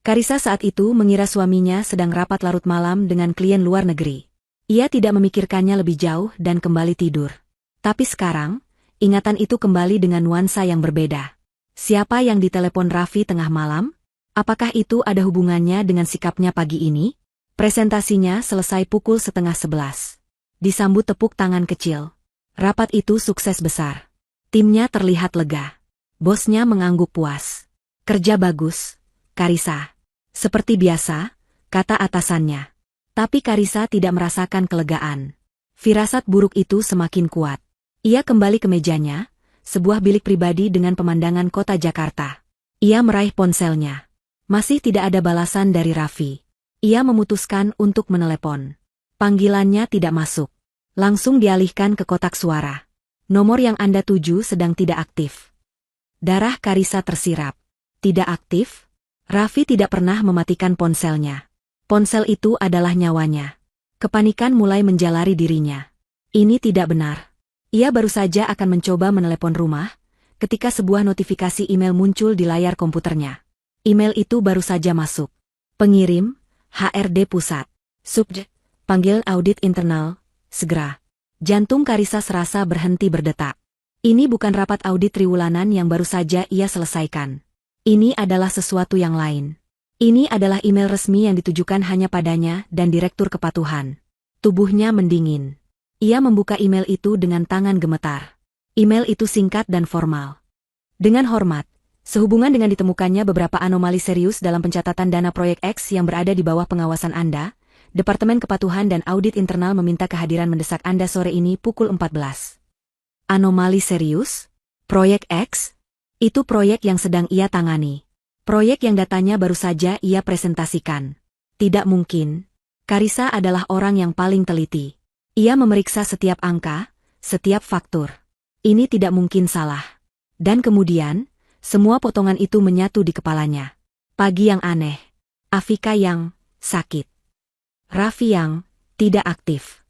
Karissa saat itu mengira suaminya sedang rapat larut malam dengan klien luar negeri. Ia tidak memikirkannya lebih jauh dan kembali tidur. Tapi sekarang, ingatan itu kembali dengan nuansa yang berbeda. Siapa yang ditelepon Raffi tengah malam? Apakah itu ada hubungannya dengan sikapnya pagi ini? Presentasinya selesai pukul 10:30. Disambut tepuk tangan kecil. Rapat itu sukses besar. Timnya terlihat lega. Bosnya mengangguk puas. Kerja bagus, Karissa. Seperti biasa, kata atasannya. Tapi Karissa tidak merasakan kelegaan. Firasat buruk itu semakin kuat. Ia kembali ke mejanya, sebuah bilik pribadi dengan pemandangan kota Jakarta. Ia meraih ponselnya. Masih tidak ada balasan dari Raffi. Ia memutuskan untuk menelepon. Panggilannya tidak masuk. Langsung dialihkan ke kotak suara. Nomor yang Anda tuju sedang tidak aktif. Darah Karissa tersirap. Tidak aktif? Raffi tidak pernah mematikan ponselnya. Ponsel itu adalah nyawanya. Kepanikan mulai menjalari dirinya. Ini tidak benar. Ia baru saja akan mencoba menelepon rumah, ketika sebuah notifikasi email muncul di layar komputernya. Email itu baru saja masuk. Pengirim, HRD Pusat. Subjek, panggilan audit internal, segera. Jantung Karissa serasa berhenti berdetak. Ini bukan rapat audit triwulanan yang baru saja ia selesaikan. Ini adalah sesuatu yang lain. Ini adalah email resmi yang ditujukan hanya padanya dan Direktur Kepatuhan. Tubuhnya mendingin. Ia membuka email itu dengan tangan gemetar. Email itu singkat dan formal. Dengan hormat, sehubungan dengan ditemukannya beberapa anomali serius dalam pencatatan dana proyek X yang berada di bawah pengawasan Anda, Departemen Kepatuhan dan Audit Internal meminta kehadiran mendesak Anda sore ini pukul 14. Anomali serius? Proyek X? Itu proyek yang sedang ia tangani. Proyek yang datanya baru saja ia presentasikan. Tidak mungkin. Karissa adalah orang yang paling teliti. Ia memeriksa setiap angka, setiap faktur. Ini tidak mungkin salah. Dan kemudian, semua potongan itu menyatu di kepalanya. Pagi yang aneh. Afika yang sakit. Raffi yang tidak aktif.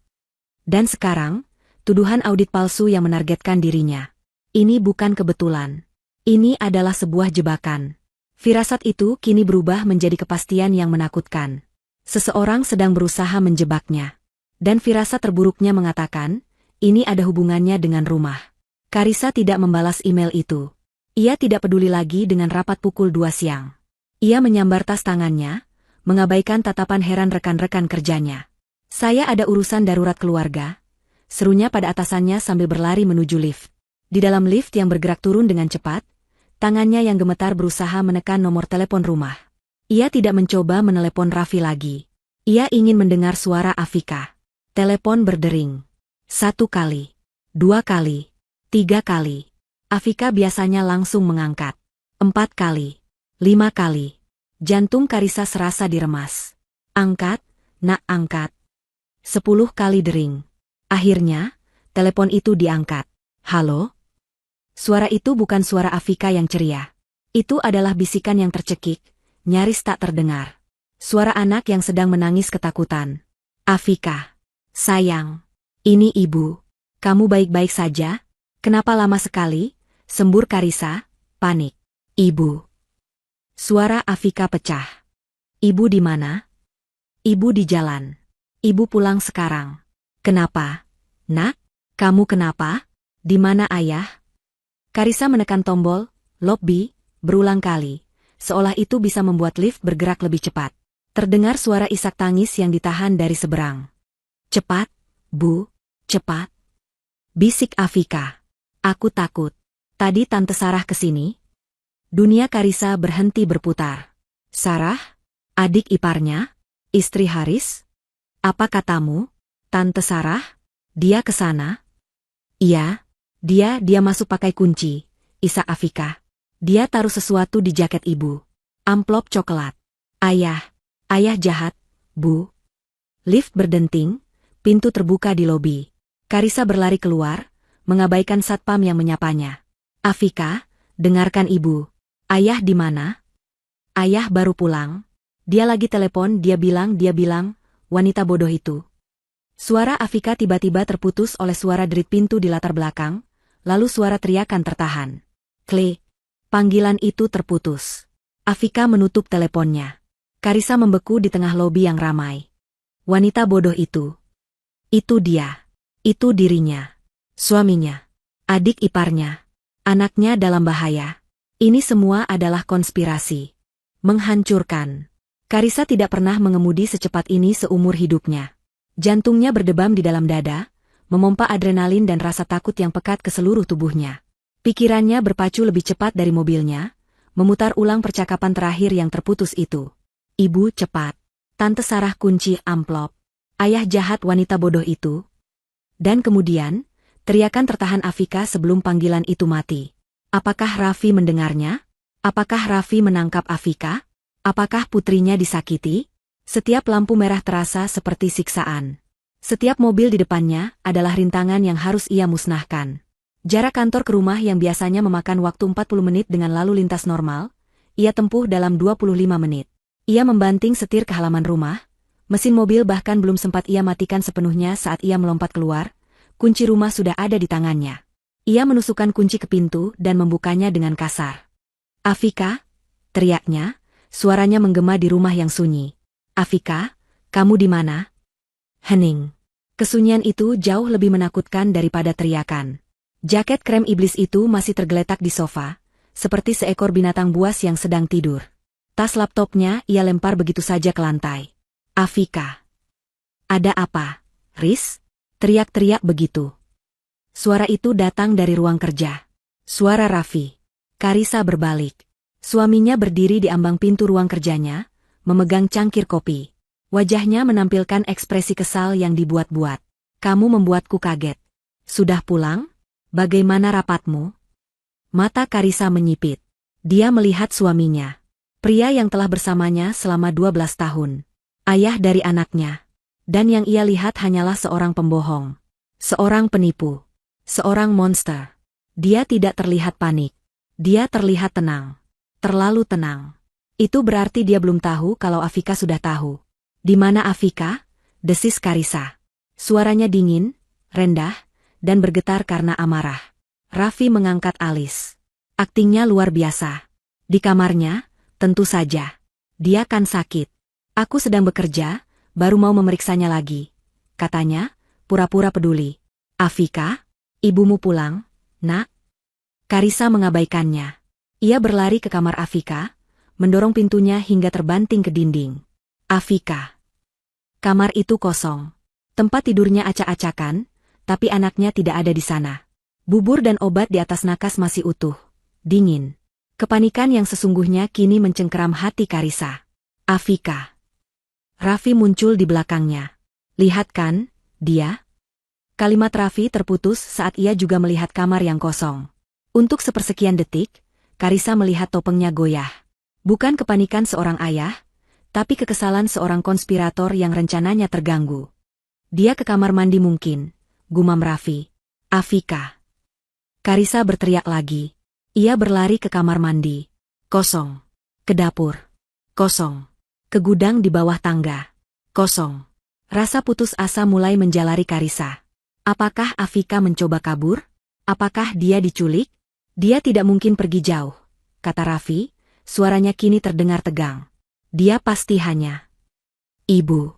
Dan sekarang, tuduhan audit palsu yang menargetkan dirinya. Ini bukan kebetulan. Ini adalah sebuah jebakan. Firasat itu kini berubah menjadi kepastian yang menakutkan. Seseorang sedang berusaha menjebaknya. Dan firasat terburuknya mengatakan, ini ada hubungannya dengan rumah. Karissa tidak membalas email itu. Ia tidak peduli lagi dengan rapat pukul 2 siang. Ia menyambar tas tangannya, mengabaikan tatapan heran rekan-rekan kerjanya. Saya ada urusan darurat keluarga, serunya pada atasannya sambil berlari menuju lift. Di dalam lift yang bergerak turun dengan cepat, tangannya yang gemetar berusaha menekan nomor telepon rumah. Ia tidak mencoba menelepon Raffi lagi. Ia ingin mendengar suara Afika. Telepon berdering. 1 kali, 2 kali, 3 kali. Afika biasanya langsung mengangkat. 4 kali, 5 kali. Jantung Karissa serasa diremas. Angkat, nak, angkat. 10 kali dering. Akhirnya, telepon itu diangkat. Halo? Suara itu bukan suara Afika yang ceria. Itu adalah bisikan yang tercekik, nyaris tak terdengar. Suara anak yang sedang menangis ketakutan. Afika. Sayang. Ini ibu. Kamu baik-baik saja? Kenapa lama sekali? Sembur Karissa, panik. Ibu. Suara Afika pecah. Ibu di mana? Ibu di jalan. Ibu pulang sekarang. Kenapa? Nak, kamu kenapa? Di mana ayah? Karissa menekan tombol, lobby, berulang kali. Seolah itu bisa membuat lift bergerak lebih cepat. Terdengar suara isak tangis yang ditahan dari seberang. Cepat, Bu, cepat. Bisik Afika. Aku takut. Tadi Tante Sarah kesini. Dunia Karissa berhenti berputar. Sarah? Adik iparnya? Istri Haris? Apa katamu? Tante Sarah? Dia ke sana? Iya. Dia masuk pakai kunci. Isak Afika. Dia taruh sesuatu di jaket ibu. Amplop coklat. Ayah jahat, Bu. Lift berdenting, pintu terbuka di lobi. Karissa berlari keluar, mengabaikan satpam yang menyapanya. Afika, dengarkan ibu. Ayah di mana? Ayah baru pulang. Dia lagi telepon, dia bilang, wanita bodoh itu. Suara Afika tiba-tiba terputus oleh suara derit pintu di latar belakang, lalu suara teriakan tertahan. Klik. Panggilan itu terputus. Afika menutup teleponnya. Karissa membeku di tengah lobi yang ramai. Wanita bodoh itu. Itu dia. Itu dirinya. Suaminya. Adik iparnya. Anaknya dalam bahaya. Ini semua adalah konspirasi. Menghancurkan. Karissa tidak pernah mengemudi secepat ini seumur hidupnya. Jantungnya berdebam di dalam dada, memompa adrenalin dan rasa takut yang pekat ke seluruh tubuhnya. Pikirannya berpacu lebih cepat dari mobilnya, memutar ulang percakapan terakhir yang terputus itu. Ibu, cepat. Tante Sarah kunci amplop. Ayah jahat, wanita bodoh itu. Dan kemudian, teriakan tertahan Afika sebelum panggilan itu mati. Apakah Raffi mendengarnya? Apakah Raffi menangkap Afika? Apakah putrinya disakiti? Setiap lampu merah terasa seperti siksaan. Setiap mobil di depannya adalah rintangan yang harus ia musnahkan. Jarak kantor ke rumah yang biasanya memakan waktu 40 menit dengan lalu lintas normal, ia tempuh dalam 25 menit. Ia membanting setir ke halaman rumah, mesin mobil bahkan belum sempat ia matikan sepenuhnya saat ia melompat keluar, kunci rumah sudah ada di tangannya. Ia menusukkan kunci ke pintu dan membukanya dengan kasar. Afika, teriaknya, suaranya menggema di rumah yang sunyi. Afika, kamu di mana? Hening. Kesunyian itu jauh lebih menakutkan daripada teriakan. Jaket krem iblis itu masih tergeletak di sofa, seperti seekor binatang buas yang sedang tidur. Tas laptopnya ia lempar begitu saja ke lantai. Afika. Ada apa, Riz? Teriak-teriak begitu. Suara itu datang dari ruang kerja. Suara Raffi. Karissa berbalik. Suaminya berdiri di ambang pintu ruang kerjanya, memegang cangkir kopi. Wajahnya menampilkan ekspresi kesal yang dibuat-buat. Kamu membuatku kaget. Sudah pulang? Bagaimana rapatmu? Mata Karissa menyipit. Dia melihat suaminya. Pria yang telah bersamanya selama 12 tahun. Ayah dari anaknya. Dan yang ia lihat hanyalah seorang pembohong. Seorang penipu. Seorang monster. Dia tidak terlihat panik. Dia terlihat tenang. Terlalu tenang. Itu berarti dia belum tahu kalau Afika sudah tahu. Di mana Afika? Desis Karissa. Suaranya dingin, rendah, dan bergetar karena amarah. Raffi mengangkat alis. Aktingnya luar biasa. Di kamarnya, tentu saja. Dia kan sakit. Aku sedang bekerja, baru mau memeriksanya lagi. Katanya, pura-pura peduli. Afika? Ibumu pulang, nak? Karissa mengabaikannya. Ia berlari ke kamar Afika, mendorong pintunya hingga terbanting ke dinding. Afika. Kamar itu kosong. Tempat tidurnya acak-acakan, tapi anaknya tidak ada di sana. Bubur dan obat di atas nakas masih utuh. Dingin. Kepanikan yang sesungguhnya kini mencengkeram hati Karisa. Afika. Raffi muncul di belakangnya. Lihat kan, dia? Kalimat Raffi terputus saat ia juga melihat kamar yang kosong. Untuk sepersekian detik, Karisa melihat topengnya goyah. Bukan kepanikan seorang ayah, tapi kekesalan seorang konspirator yang rencananya terganggu. Dia ke kamar mandi mungkin, gumam Raffi. Afika. Karisa berteriak lagi. Ia berlari ke kamar mandi. Kosong. Ke dapur. Kosong. Ke gudang di bawah tangga. Kosong. Rasa putus asa mulai menjalari Karisa. Apakah Afika mencoba kabur? Apakah dia diculik? Dia tidak mungkin pergi jauh, kata Raffi, suaranya kini terdengar tegang. Dia pasti hanya Ibu.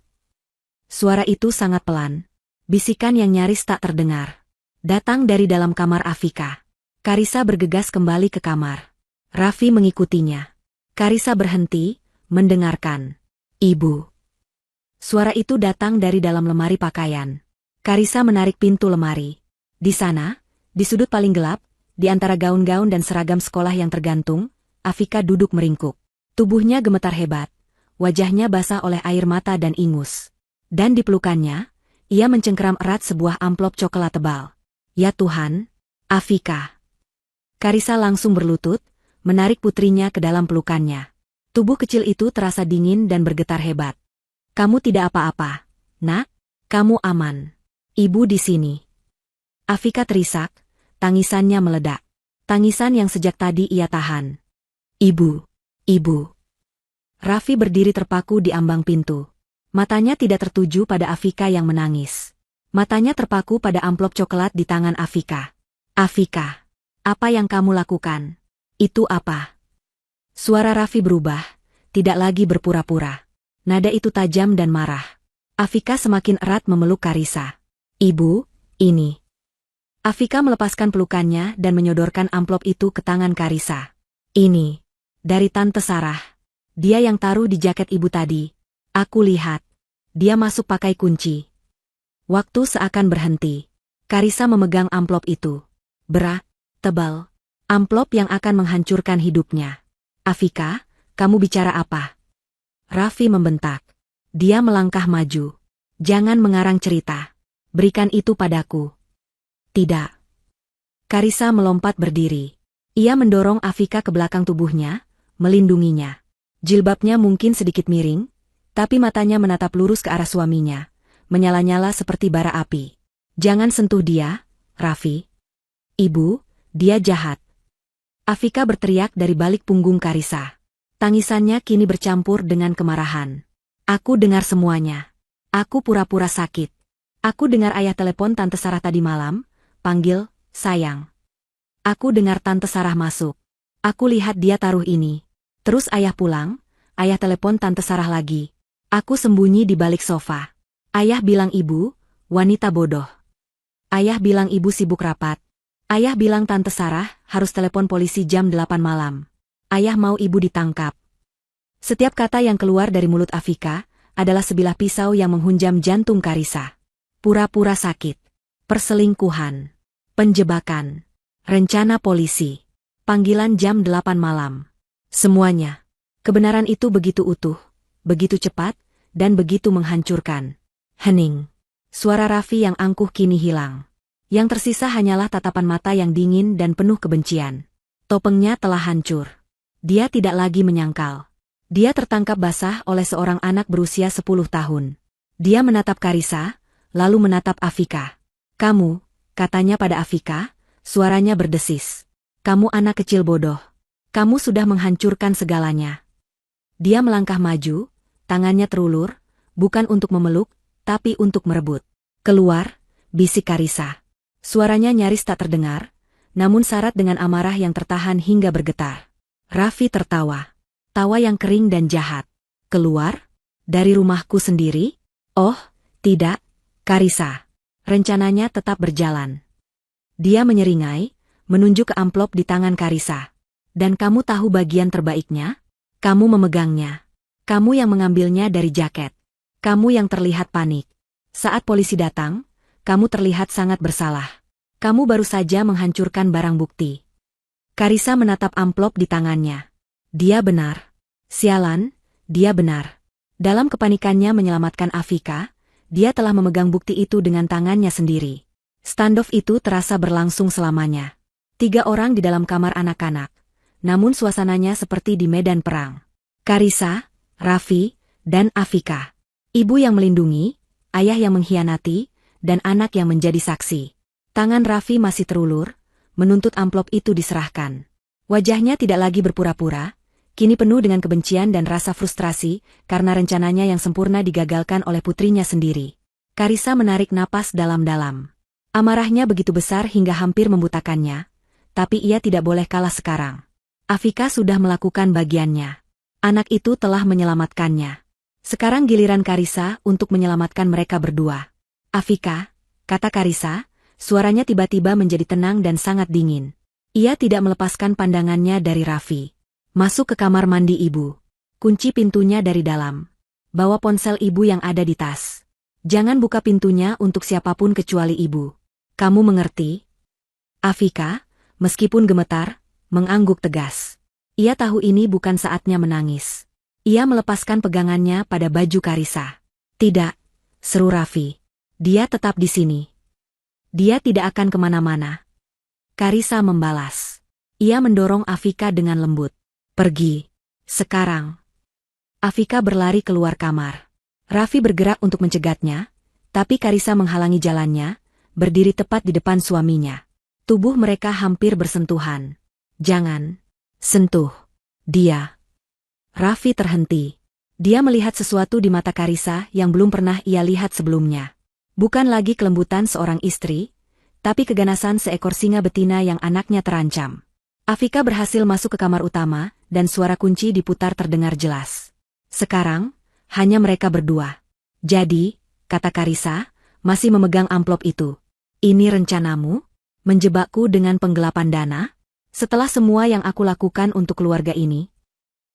Suara itu sangat pelan. Bisikan yang nyaris tak terdengar. Datang dari dalam kamar Afika. Karisa bergegas kembali ke kamar. Raffi mengikutinya. Karisa berhenti, mendengarkan. Ibu. Suara itu datang dari dalam lemari pakaian. Karisa menarik pintu lemari. Di sana, di sudut paling gelap, di antara gaun-gaun dan seragam sekolah yang tergantung, Afika duduk meringkuk. Tubuhnya gemetar hebat. Wajahnya basah oleh air mata dan ingus. Dan di pelukannya, ia mencengkeram erat sebuah amplop coklat tebal. Ya Tuhan, Afika. Karisa langsung berlutut, menarik putrinya ke dalam pelukannya. Tubuh kecil itu terasa dingin dan bergetar hebat. Kamu tidak apa-apa, nak? Kamu aman. Ibu di sini. Afika terisak, tangisannya meledak. Tangisan yang sejak tadi ia tahan. Ibu. Ibu. Raffi berdiri terpaku di ambang pintu. Matanya tidak tertuju pada Afika yang menangis. Matanya terpaku pada amplop coklat di tangan Afika. Afika, apa yang kamu lakukan? Itu apa? Suara Raffi berubah, tidak lagi berpura-pura. Nada itu tajam dan marah. Afika semakin erat memeluk Karisa. Ibu, ini. Afika melepaskan pelukannya dan menyodorkan amplop itu ke tangan Karisa. Ini. Dari Tante Sarah. Dia yang taruh di jaket ibu tadi. Aku lihat. Dia masuk pakai kunci. Waktu seakan berhenti. Karisa memegang amplop itu. Berat, tebal. Amplop yang akan menghancurkan hidupnya. Afika, kamu bicara apa? Raffi membentak. Dia melangkah maju. Jangan mengarang cerita. Berikan itu padaku. Tidak. Karisa melompat berdiri. Ia mendorong Afika ke belakang tubuhnya, melindunginya. Jilbabnya mungkin sedikit miring, tapi matanya menatap lurus ke arah suaminya. Menyala-nyala seperti bara api. Jangan sentuh dia, Raffi. Ibu, dia jahat. Afika berteriak dari balik punggung Karisa. Tangisannya kini bercampur dengan kemarahan. Aku dengar semuanya. Aku pura-pura sakit. Aku dengar ayah telepon Tante Sarah tadi malam, panggil, sayang. Aku dengar Tante Sarah masuk. Aku lihat dia taruh ini. Terus ayah pulang, ayah telepon Tante Sarah lagi. Aku sembunyi di balik sofa. Ayah bilang ibu, wanita bodoh. Ayah bilang ibu sibuk rapat. Ayah bilang Tante Sarah harus telepon polisi jam 8 malam. Ayah mau ibu ditangkap. Setiap kata yang keluar dari mulut Afika adalah sebilah pisau yang menghunjam jantung Karisa. Pura-pura sakit. Perselingkuhan. Penjebakan. Rencana polisi. Panggilan jam 8 malam. Semuanya. Kebenaran itu begitu utuh, begitu cepat, dan begitu menghancurkan. Hening. Suara Raffi yang angkuh kini hilang. Yang tersisa hanyalah tatapan mata yang dingin dan penuh kebencian. Topengnya telah hancur. Dia tidak lagi menyangkal. Dia tertangkap basah oleh seorang anak berusia 10 tahun. Dia menatap Karisa, lalu menatap Afika. Kamu, katanya pada Afika, suaranya berdesis. Kamu anak kecil bodoh. Kamu sudah menghancurkan segalanya. Dia melangkah maju, tangannya terulur, bukan untuk memeluk, tapi untuk merebut. Keluar, bisik Karisa. Suaranya nyaris tak terdengar, namun syarat dengan amarah yang tertahan hingga bergetar. Raffi tertawa. Tawa yang kering dan jahat. Keluar? Dari rumahku sendiri? Oh, tidak, Karisa. Rencananya tetap berjalan. Dia menyeringai, menunjuk ke amplop di tangan Karisa. Dan kamu tahu bagian terbaiknya? Kamu memegangnya. Kamu yang mengambilnya dari jaket. Kamu yang terlihat panik. Saat polisi datang, kamu terlihat sangat bersalah. Kamu baru saja menghancurkan barang bukti. Karisa menatap amplop di tangannya. Dia benar. Sialan, dia benar. Dalam kepanikannya menyelamatkan Afika, dia telah memegang bukti itu dengan tangannya sendiri. Standoff itu terasa berlangsung selamanya. 3 orang di dalam kamar anak-anak. Namun suasananya seperti di medan perang. Karisa, Raffi, dan Afika. Ibu yang melindungi, ayah yang mengkhianati, dan anak yang menjadi saksi. Tangan Raffi masih terulur, menuntut amplop itu diserahkan. Wajahnya tidak lagi berpura-pura, kini penuh dengan kebencian dan rasa frustrasi karena rencananya yang sempurna digagalkan oleh putrinya sendiri. Karisa menarik napas dalam-dalam. Amarahnya begitu besar hingga hampir membutakannya, tapi ia tidak boleh kalah sekarang. Afika sudah melakukan bagiannya. Anak itu telah menyelamatkannya. Sekarang giliran Karisa untuk menyelamatkan mereka berdua. Afika, kata Karisa, suaranya tiba-tiba menjadi tenang dan sangat dingin. Ia tidak melepaskan pandangannya dari Raffi. Masuk ke kamar mandi ibu. Kunci pintunya dari dalam. Bawa ponsel ibu yang ada di tas. Jangan buka pintunya untuk siapapun kecuali ibu. Kamu mengerti? Afika, meskipun gemetar, mengangguk tegas. Ia tahu ini bukan saatnya menangis. Ia melepaskan pegangannya pada baju Karisa. Tidak, seru Raffi. Dia tetap di sini. Dia tidak akan kemana-mana. Karisa membalas. Ia mendorong Afika dengan lembut. Pergi. Sekarang. Afika berlari keluar kamar. Raffi bergerak untuk mencegatnya, tapi Karisa menghalangi jalannya, berdiri tepat di depan suaminya. Tubuh mereka hampir bersentuhan. Jangan. Sentuh. Dia. Raffi terhenti. Dia melihat sesuatu di mata Karisa yang belum pernah ia lihat sebelumnya. Bukan lagi kelembutan seorang istri, tapi keganasan seekor singa betina yang anaknya terancam. Afika berhasil masuk ke kamar utama, dan suara kunci diputar terdengar jelas. Sekarang, hanya mereka berdua. Jadi, kata Karisa, masih memegang amplop itu. Ini rencanamu? Menjebakku dengan penggelapan dana? Setelah semua yang aku lakukan untuk keluarga ini?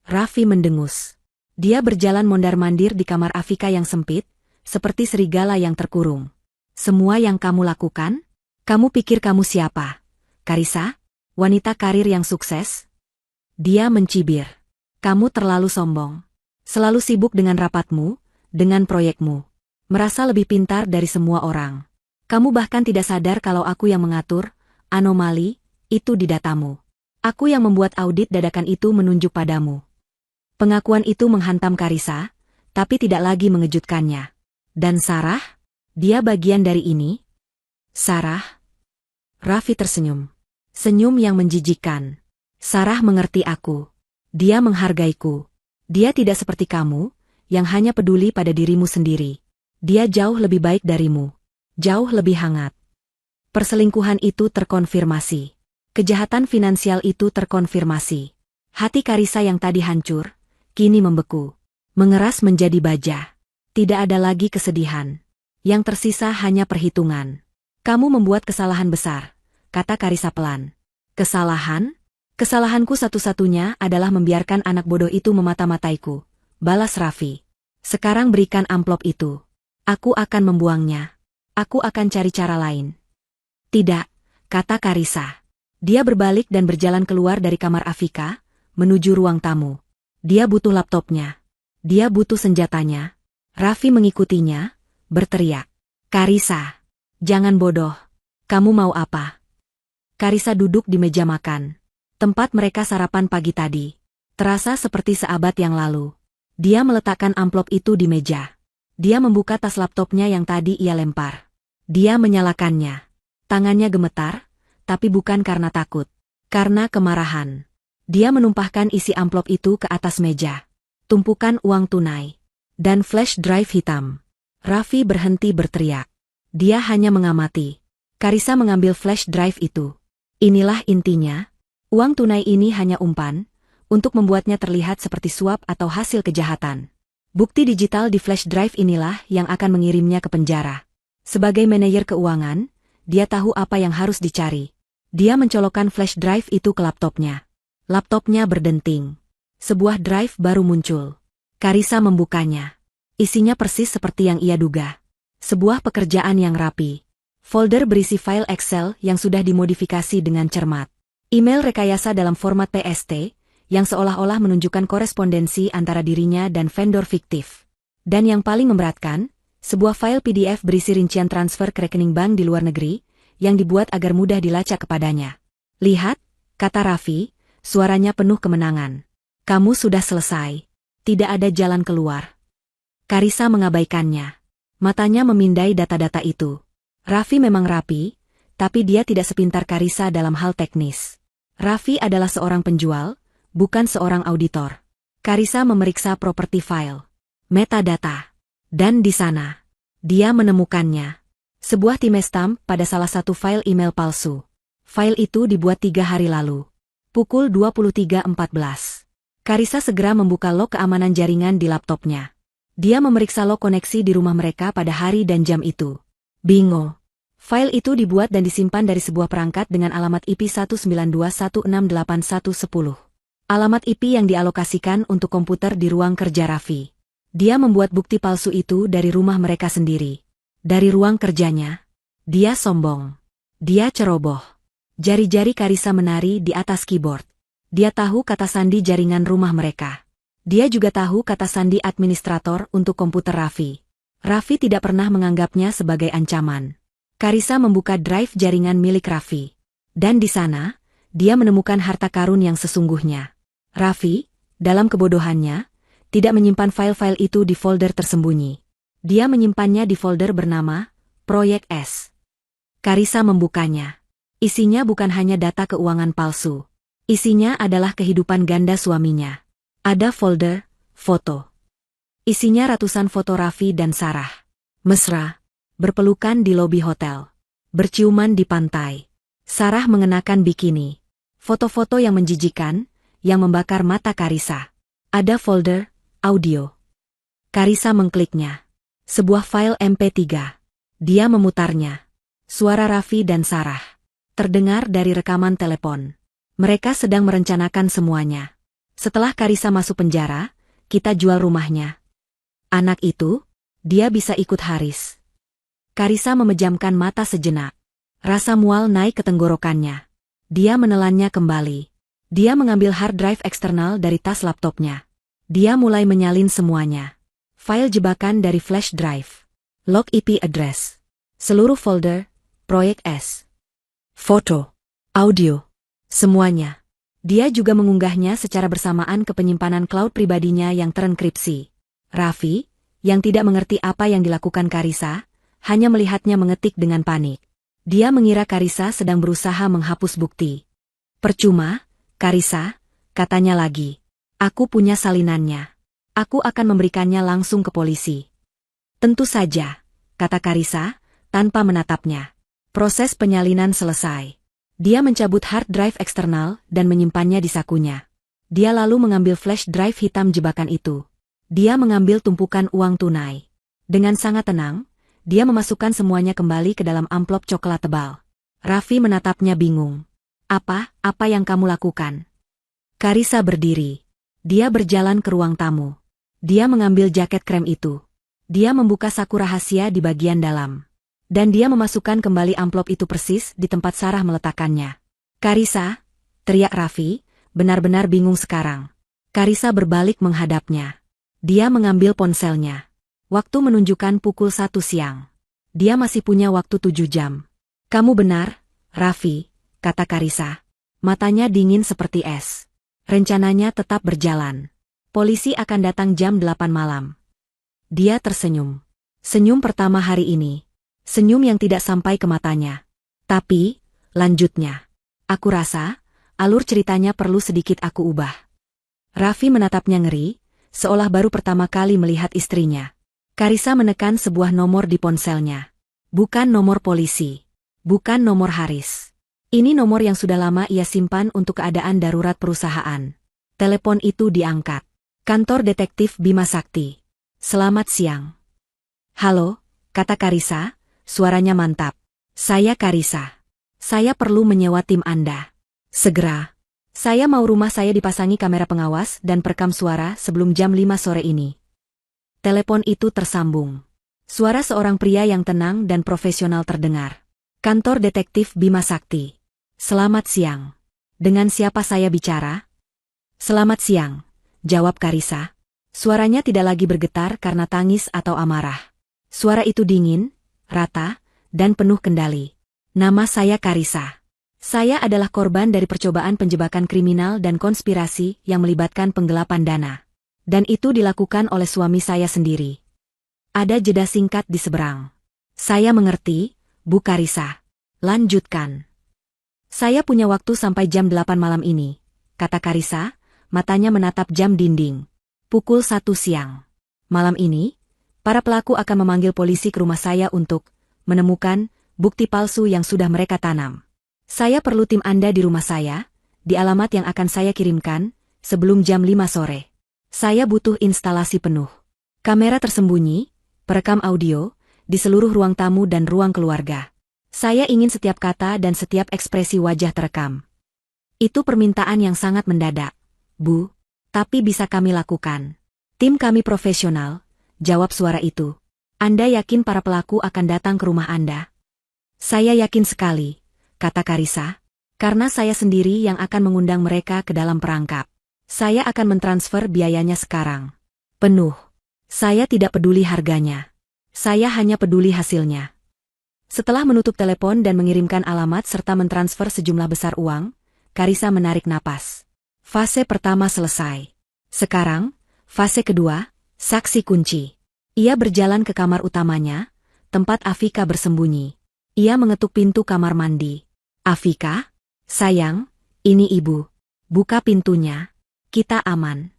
Raffi mendengus. Dia berjalan mondar-mandir di kamar Afika yang sempit, seperti serigala yang terkurung. Semua yang kamu lakukan? Kamu pikir kamu siapa? Karisa? Wanita karir yang sukses? Dia mencibir. Kamu terlalu sombong. Selalu sibuk dengan rapatmu, dengan proyekmu. Merasa lebih pintar dari semua orang. Kamu bahkan tidak sadar kalau aku yang mengatur, anomali, itu di datamu. Aku yang membuat audit dadakan itu menunjuk padamu. Pengakuan itu menghantam Karisa, tapi tidak lagi mengejutkannya. Dan Sarah? Dia bagian dari ini? Sarah? Raffi tersenyum. Senyum yang menjijikkan. Sarah mengerti aku. Dia menghargaiku. Dia tidak seperti kamu, yang hanya peduli pada dirimu sendiri. Dia jauh lebih baik darimu. Jauh lebih hangat. Perselingkuhan itu terkonfirmasi. Kejahatan finansial itu terkonfirmasi. Hati Karisa yang tadi hancur, kini membeku. Mengeras menjadi baja. Tidak ada lagi kesedihan. Yang tersisa hanya perhitungan. Kamu membuat kesalahan besar, kata Karisa pelan. Kesalahan? Kesalahanku satu-satunya adalah membiarkan anak bodoh itu memata-mataiku, balas Raffi. Sekarang berikan amplop itu. Aku akan membuangnya. Aku akan cari cara lain. Tidak, kata Karisa. Dia berbalik dan berjalan keluar dari kamar Afika, menuju ruang tamu. Dia butuh laptopnya. Dia butuh senjatanya. Raffi mengikutinya, berteriak. Karisa, jangan bodoh. Kamu mau apa? Karisa duduk di meja makan. Tempat mereka sarapan pagi tadi. Terasa seperti seabad yang lalu. Dia meletakkan amplop itu di meja. Dia membuka tas laptopnya yang tadi ia lempar. Dia menyalakannya. Tangannya gemetar, tapi bukan karena takut. Karena kemarahan. Dia menumpahkan isi amplop itu ke atas meja. Tumpukan uang tunai. Dan flash drive hitam. Raffi berhenti berteriak. Dia hanya mengamati. Karisa mengambil flash drive itu. Inilah intinya. Uang tunai ini hanya umpan, untuk membuatnya terlihat seperti suap atau hasil kejahatan. Bukti digital di flash drive inilah yang akan mengirimnya ke penjara. Sebagai manajer keuangan, dia tahu apa yang harus dicari. Dia mencolokkan flash drive itu ke laptopnya. Laptopnya berdenting. Sebuah drive baru muncul. Karisa membukanya. Isinya persis seperti yang ia duga. Sebuah pekerjaan yang rapi. Folder berisi file Excel yang sudah dimodifikasi dengan cermat. Email rekayasa dalam format PST, yang seolah-olah menunjukkan korespondensi antara dirinya dan vendor fiktif. Dan yang paling memberatkan, sebuah file PDF berisi rincian transfer ke rekening bank di luar negeri, yang dibuat agar mudah dilacak kepadanya. Lihat, kata Raffi, suaranya penuh kemenangan. Kamu sudah selesai. Tidak ada jalan keluar. Karissa mengabaikannya. Matanya memindai data-data itu. Raffi memang rapi, tapi dia tidak sepintar Karissa dalam hal teknis. Raffi adalah seorang penjual, bukan seorang auditor. Karissa memeriksa property file, metadata, dan di sana, dia menemukannya. Sebuah timestamp pada salah satu file email palsu. File itu dibuat 3 hari lalu. Pukul 23.14. Karissa segera membuka log keamanan jaringan di laptopnya. Dia memeriksa log koneksi di rumah mereka pada hari dan jam itu. Bingo. File itu dibuat dan disimpan dari sebuah perangkat dengan alamat IP 192.168.110. Alamat IP yang dialokasikan untuk komputer di ruang kerja Raffi. Dia membuat bukti palsu itu dari rumah mereka sendiri. Dari ruang kerjanya. Dia sombong. Dia ceroboh. Jari-jari Karissa menari di atas keyboard. Dia tahu kata sandi jaringan rumah mereka. Dia juga tahu kata sandi administrator untuk komputer Raffi. Raffi tidak pernah menganggapnya sebagai ancaman. Karissa membuka drive jaringan milik Raffi. Dan di sana, dia menemukan harta karun yang sesungguhnya. Raffi, dalam kebodohannya, tidak menyimpan file-file itu di folder tersembunyi. Dia menyimpannya di folder bernama Proyek S. Karissa membukanya. Isinya bukan hanya data keuangan palsu. Isinya adalah kehidupan ganda suaminya. Ada folder, foto. Isinya ratusan foto Raffi dan Sarah. Mesra, berpelukan di lobi hotel. Berciuman di pantai. Sarah mengenakan bikini. Foto-foto yang menjijikan, yang membakar mata Karissa. Ada folder, audio. Karissa mengkliknya. Sebuah file MP3. Dia memutarnya. Suara Raffi dan Sarah terdengar dari rekaman telepon. Mereka sedang merencanakan semuanya. Setelah Karissa masuk penjara, kita jual rumahnya. Anak itu, dia bisa ikut Haris. Karissa memejamkan mata sejenak. Rasa mual naik ke tenggorokannya. Dia menelannya kembali. Dia mengambil hard drive eksternal dari tas laptopnya. Dia mulai menyalin semuanya. File jebakan dari flash drive. Log IP address. Seluruh folder, Proyek S. Foto. Audio. Semuanya. Dia juga mengunggahnya secara bersamaan ke penyimpanan cloud pribadinya yang terenkripsi. Raffi, yang tidak mengerti apa yang dilakukan Karissa, hanya melihatnya mengetik dengan panik. Dia mengira Karissa sedang berusaha menghapus bukti. Percuma, Karissa, katanya lagi. Aku punya salinannya. Aku akan memberikannya langsung ke polisi. Tentu saja, kata Karissa, tanpa menatapnya. Proses penyalinan selesai. Dia mencabut hard drive eksternal dan menyimpannya di sakunya. Dia lalu mengambil flash drive hitam jebakan itu. Dia mengambil tumpukan uang tunai. Dengan sangat tenang, dia memasukkan semuanya kembali ke dalam amplop coklat tebal. Raffi menatapnya bingung. Apa yang kamu lakukan? Karissa berdiri. Dia berjalan ke ruang tamu. Dia mengambil jaket krem itu. Dia membuka saku rahasia di bagian dalam. Dan dia memasukkan kembali amplop itu persis di tempat Sarah meletakkannya. Karissa, teriak Raffi, benar-benar bingung sekarang. Karissa berbalik menghadapnya. Dia mengambil ponselnya. Waktu menunjukkan pukul 1 siang. Dia masih punya waktu 7 jam. Kamu benar, Raffi, kata Karissa. Matanya dingin seperti es. Rencananya tetap berjalan. Polisi akan datang jam 8 malam. Dia tersenyum. Senyum pertama hari ini. Senyum yang tidak sampai ke matanya. Tapi, lanjutnya. Aku rasa, alur ceritanya perlu sedikit aku ubah. Raffi menatapnya ngeri, seolah baru pertama kali melihat istrinya. Karissa menekan sebuah nomor di ponselnya. Bukan nomor polisi. Bukan nomor Haris. Ini nomor yang sudah lama ia simpan untuk keadaan darurat perusahaan. Telepon itu diangkat. Kantor Detektif Bima Sakti. Selamat siang. Halo, kata Karissa. Suaranya mantap. Saya Karissa. Saya perlu menyewa tim Anda. Segera. Saya mau rumah saya dipasangi kamera pengawas dan perekam suara sebelum jam 5 sore ini. Telepon itu tersambung. Suara seorang pria yang tenang dan profesional terdengar. Kantor Detektif Bima Sakti. Selamat siang. Dengan siapa saya bicara? Selamat siang, jawab Karissa. Suaranya tidak lagi bergetar karena tangis atau amarah. Suara itu dingin, rata, dan penuh kendali. Nama saya Karissa. Saya adalah korban dari percobaan penjebakan kriminal dan konspirasi yang melibatkan penggelapan dana. Dan itu dilakukan oleh suami saya sendiri. Ada jeda singkat di seberang. Saya mengerti, Bu Karissa. Lanjutkan. Saya punya waktu sampai jam 8 malam ini, kata Karissa, matanya menatap jam dinding. Pukul 1 siang. Malam ini, para pelaku akan memanggil polisi ke rumah saya untuk menemukan bukti palsu yang sudah mereka tanam. Saya perlu tim Anda di rumah saya, di alamat yang akan saya kirimkan, sebelum jam 5 sore. Saya butuh instalasi penuh. Kamera tersembunyi, perekam audio, di seluruh ruang tamu dan ruang keluarga. Saya ingin setiap kata dan setiap ekspresi wajah terekam. Itu permintaan yang sangat mendadak, Bu. Tapi bisa kami lakukan. Tim kami profesional, jawab suara itu. Anda yakin para pelaku akan datang ke rumah Anda? Saya yakin sekali, kata Karissa. Karena saya sendiri yang akan mengundang mereka ke dalam perangkap. Saya akan mentransfer biayanya sekarang. Penuh. Saya tidak peduli harganya. Saya hanya peduli hasilnya. Setelah menutup telepon dan mengirimkan alamat serta mentransfer sejumlah besar uang, Karissa menarik napas. Fase pertama selesai. Sekarang, fase kedua, saksi kunci. Ia berjalan ke kamar utamanya, tempat Afika bersembunyi. Ia mengetuk pintu kamar mandi. Afika? Sayang, ini ibu. Buka pintunya. Kita aman.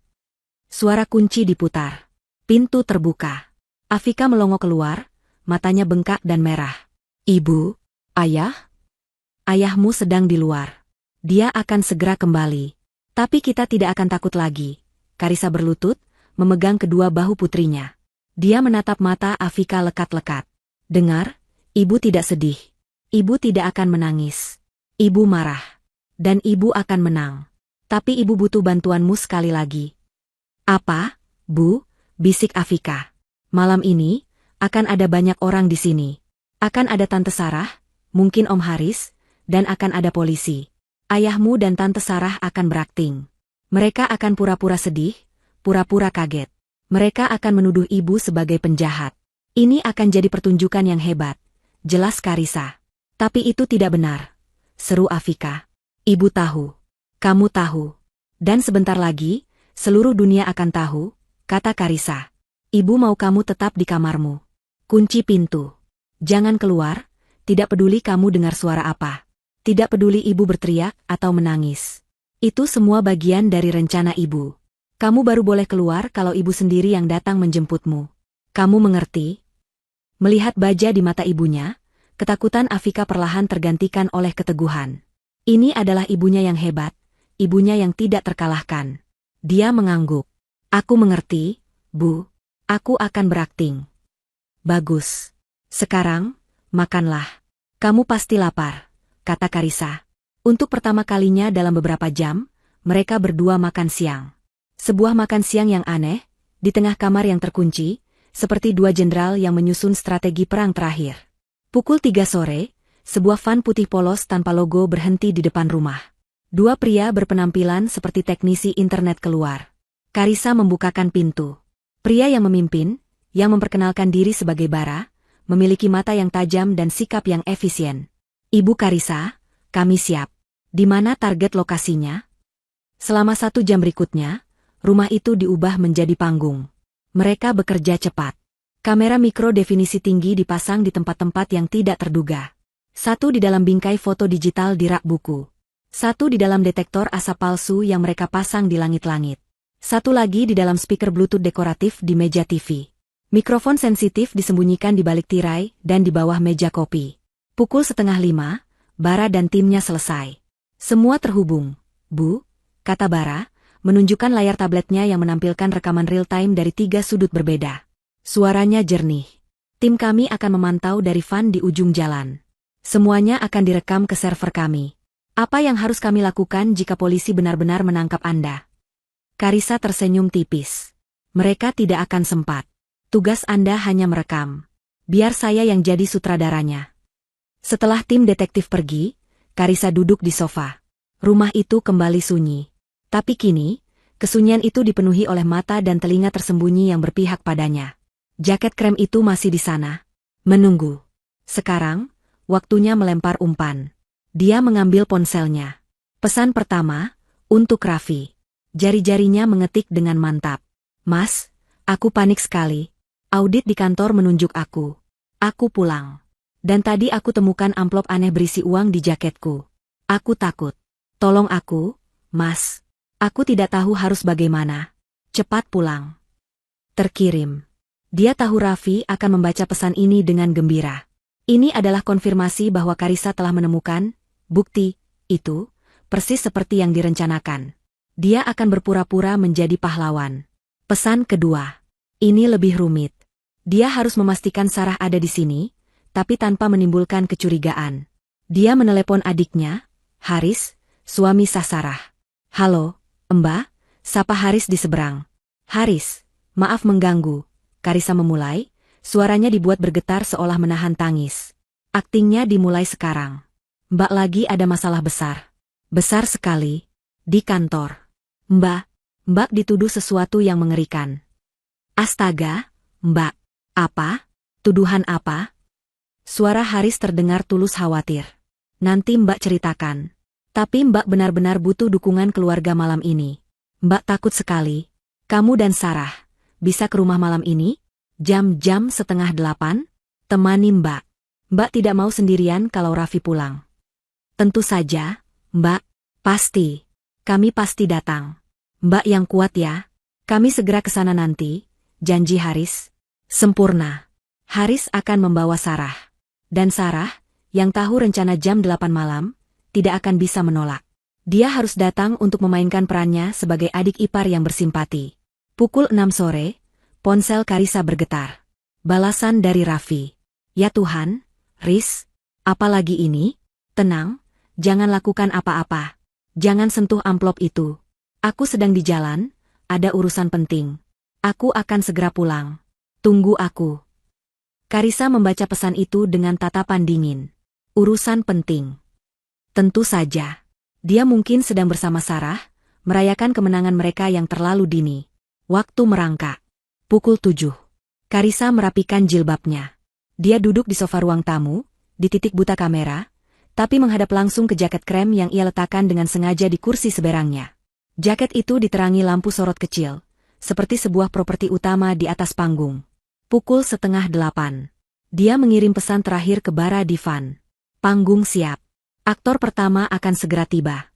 Suara kunci diputar. Pintu terbuka. Afika melongo keluar, matanya bengkak dan merah. Ibu? Ayah? Ayahmu sedang di luar. Dia akan segera kembali. Tapi kita tidak akan takut lagi. Karissa berlutut, memegang kedua bahu putrinya. Dia menatap mata Afika lekat-lekat. Dengar, ibu tidak sedih. Ibu tidak akan menangis. Ibu marah. Dan ibu akan menang. Tapi ibu butuh bantuanmu sekali lagi. Apa, Bu? Bisik Afika. Malam ini, akan ada banyak orang di sini. Akan ada Tante Sarah, mungkin Om Haris, dan akan ada polisi. Ayahmu dan Tante Sarah akan berakting. Mereka akan pura-pura sedih, pura-pura kaget. Mereka akan menuduh ibu sebagai penjahat. Ini akan jadi pertunjukan yang hebat. Jelas Karissa. Tapi itu tidak benar. Seru Afika. Ibu tahu. Kamu tahu. Dan sebentar lagi, seluruh dunia akan tahu, kata Karissa. Ibu mau kamu tetap di kamarmu. Kunci pintu. Jangan keluar, tidak peduli kamu dengar suara apa. Tidak peduli ibu berteriak atau menangis. Itu semua bagian dari rencana ibu. Kamu baru boleh keluar kalau ibu sendiri yang datang menjemputmu. Kamu mengerti? Melihat baja di mata ibunya, ketakutan Afika perlahan tergantikan oleh keteguhan. Ini adalah ibunya yang hebat, ibunya yang tidak terkalahkan. Dia mengangguk. Aku mengerti, Bu. Aku akan berakting. Bagus. Sekarang, makanlah. Kamu pasti lapar, kata Karissa. Untuk pertama kalinya dalam beberapa jam, mereka berdua makan siang. Sebuah makan siang yang aneh, di tengah kamar yang terkunci, seperti dua jenderal yang menyusun strategi perang terakhir. Pukul 3 sore, sebuah van putih polos tanpa logo berhenti di depan rumah. Dua pria berpenampilan seperti teknisi internet keluar. Karissa membukakan pintu. Pria yang memimpin, yang memperkenalkan diri sebagai Bara, memiliki mata yang tajam dan sikap yang efisien. Ibu Karissa, kami siap. Di mana target lokasinya? Selama 1 jam berikutnya, rumah itu diubah menjadi panggung. Mereka bekerja cepat. Kamera mikro definisi tinggi dipasang di tempat-tempat yang tidak terduga. 1 di dalam bingkai foto digital di rak buku. 1 di dalam detektor asap palsu yang mereka pasang di langit-langit. 1 lagi di dalam speaker Bluetooth dekoratif di meja TV. Mikrofon sensitif disembunyikan di balik tirai dan di bawah meja kopi. Pukul 4:30, Bara dan timnya selesai. Semua terhubung, Bu, kata Bara, menunjukkan layar tabletnya yang menampilkan rekaman real-time dari 3 sudut berbeda. Suaranya jernih. Tim kami akan memantau dari van di ujung jalan. Semuanya akan direkam ke server kami. Apa yang harus kami lakukan jika polisi benar-benar menangkap Anda? Karissa tersenyum tipis. Mereka tidak akan sempat. Tugas Anda hanya merekam. Biar saya yang jadi sutradaranya. Setelah tim detektif pergi, Karisa duduk di sofa. Rumah itu kembali sunyi. Tapi kini, kesunyian itu dipenuhi oleh mata dan telinga tersembunyi yang berpihak padanya. Jaket krem itu masih di sana. Menunggu. Sekarang, waktunya melempar umpan. Dia mengambil ponselnya. Pesan pertama, untuk Raffi. Jari-jarinya mengetik dengan mantap. Mas, aku panik sekali. Audit di kantor menunjuk aku. Aku pulang. Dan tadi aku temukan amplop aneh berisi uang di jaketku. Aku takut. Tolong aku, Mas. Aku tidak tahu harus bagaimana. Cepat pulang. Terkirim. Dia tahu Raffi akan membaca pesan ini dengan gembira. Ini adalah konfirmasi bahwa Karisa telah menemukan bukti itu, persis seperti yang direncanakan. Dia akan berpura-pura menjadi pahlawan. Pesan kedua. Ini lebih rumit. Dia harus memastikan Sarah ada di sini, tapi tanpa menimbulkan kecurigaan. Dia menelepon adiknya, Haris, suami sah Sarah. Halo, Mbak, sapa Haris di seberang. Haris, maaf mengganggu. Karisa memulai, suaranya dibuat bergetar seolah menahan tangis. Aktingnya dimulai sekarang. Mbak lagi ada masalah besar. Besar sekali. Di kantor. Mbak dituduh sesuatu yang mengerikan. Astaga, Mbak. Apa? Tuduhan apa? Suara Haris terdengar tulus khawatir. Nanti Mbak ceritakan. Tapi Mbak benar-benar butuh dukungan keluarga malam ini. Mbak takut sekali. Kamu dan Sarah, bisa ke rumah malam ini? Jam-jam 7:30? Temani Mbak. Mbak tidak mau sendirian kalau Raffi pulang. Tentu saja, Mbak. Pasti. Kami pasti datang. Mbak yang kuat ya. Kami segera ke sana nanti. Janji Haris. Sempurna. Haris akan membawa Sarah. Dan Sarah, yang tahu rencana jam 8 malam, tidak akan bisa menolak. Dia harus datang untuk memainkan perannya sebagai adik ipar yang bersimpati. Pukul 6 sore, ponsel Karisa bergetar. Balasan dari Raffi. Ya Tuhan, Riz, apalagi ini? Tenang, jangan lakukan apa-apa. Jangan sentuh amplop itu. Aku sedang di jalan, ada urusan penting. Aku akan segera pulang. Tunggu aku. Karisa membaca pesan itu dengan tatapan dingin. Urusan penting. Tentu saja. Dia mungkin sedang bersama Sarah, merayakan kemenangan mereka yang terlalu dini. Waktu merangkak. Pukul 7. Karisa merapikan jilbabnya. Dia duduk di sofa ruang tamu, di titik buta kamera, tapi menghadap langsung ke jaket krem yang ia letakkan dengan sengaja di kursi seberangnya. Jaket itu diterangi lampu sorot kecil, seperti sebuah properti utama di atas panggung. Pukul 7:30. Dia mengirim pesan terakhir ke Bara Divan. Panggung siap. Aktor pertama akan segera tiba.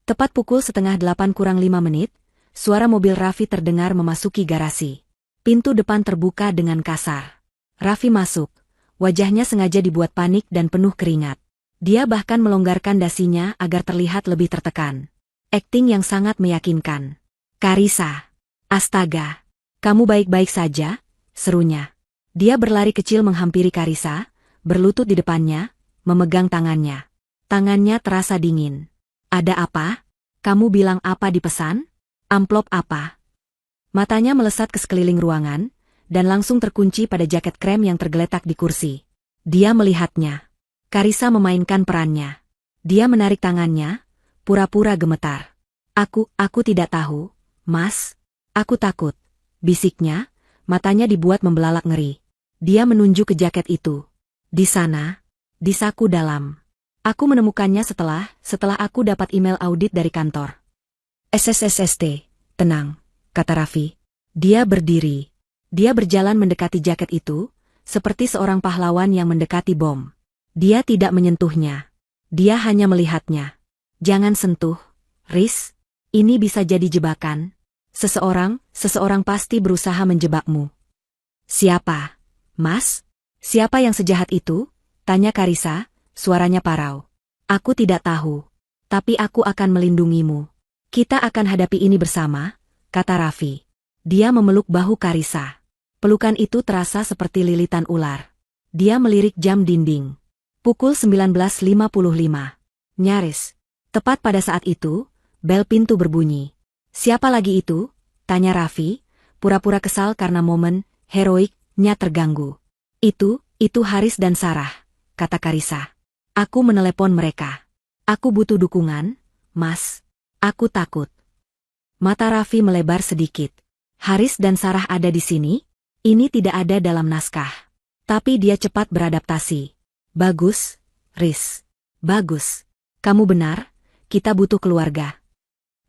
Tepat pukul 7:30 kurang 5 menit, suara mobil Raffi terdengar memasuki garasi. Pintu depan terbuka dengan kasar. Raffi masuk. Wajahnya sengaja dibuat panik dan penuh keringat. Dia bahkan melonggarkan dasinya agar terlihat lebih tertekan. Akting yang sangat meyakinkan. Karisa. Astaga. Kamu baik-baik saja? Serunya. Dia berlari kecil menghampiri Karisa, berlutut di depannya, memegang tangannya. Tangannya terasa dingin. Ada apa? Kamu bilang apa di pesan? Amplop apa? Matanya melesat ke sekeliling ruangan, dan langsung terkunci pada jaket krem yang tergeletak di kursi. Dia melihatnya. Karisa memainkan perannya. Dia menarik tangannya, pura-pura gemetar. Aku tidak tahu, Mas. Aku takut. Bisiknya, matanya dibuat membelalak ngeri. Dia menunjuk ke jaket itu. Di sana, di saku dalam. Aku menemukannya setelah aku dapat email audit dari kantor. SSSST, tenang, kata Raffi. Dia berdiri. Dia berjalan mendekati jaket itu, seperti seorang pahlawan yang mendekati bom. Dia tidak menyentuhnya. Dia hanya melihatnya. Jangan sentuh, Riz. Ini bisa jadi jebakan. Seseorang pasti berusaha menjebakmu. Siapa? Mas? Siapa yang sejahat itu? Tanya Karisa, suaranya parau. Aku tidak tahu. Tapi aku akan melindungimu. Kita akan hadapi ini bersama, kata Raffi. Dia memeluk bahu Karisa. Pelukan itu terasa seperti lilitan ular. Dia melirik jam dinding. Pukul 19:55. Nyaris. Tepat pada saat itu, bel pintu berbunyi. Siapa lagi itu? Tanya Raffi, pura-pura kesal karena momen heroiknya terganggu. Itu Haris dan Sarah, kata Karisa. Aku menelepon mereka. Aku butuh dukungan, Mas. Aku takut. Mata Raffi melebar sedikit. Haris dan Sarah ada di sini? Ini tidak ada dalam naskah. Tapi dia cepat beradaptasi. Bagus, Riz. Bagus. Kamu benar, kita butuh keluarga.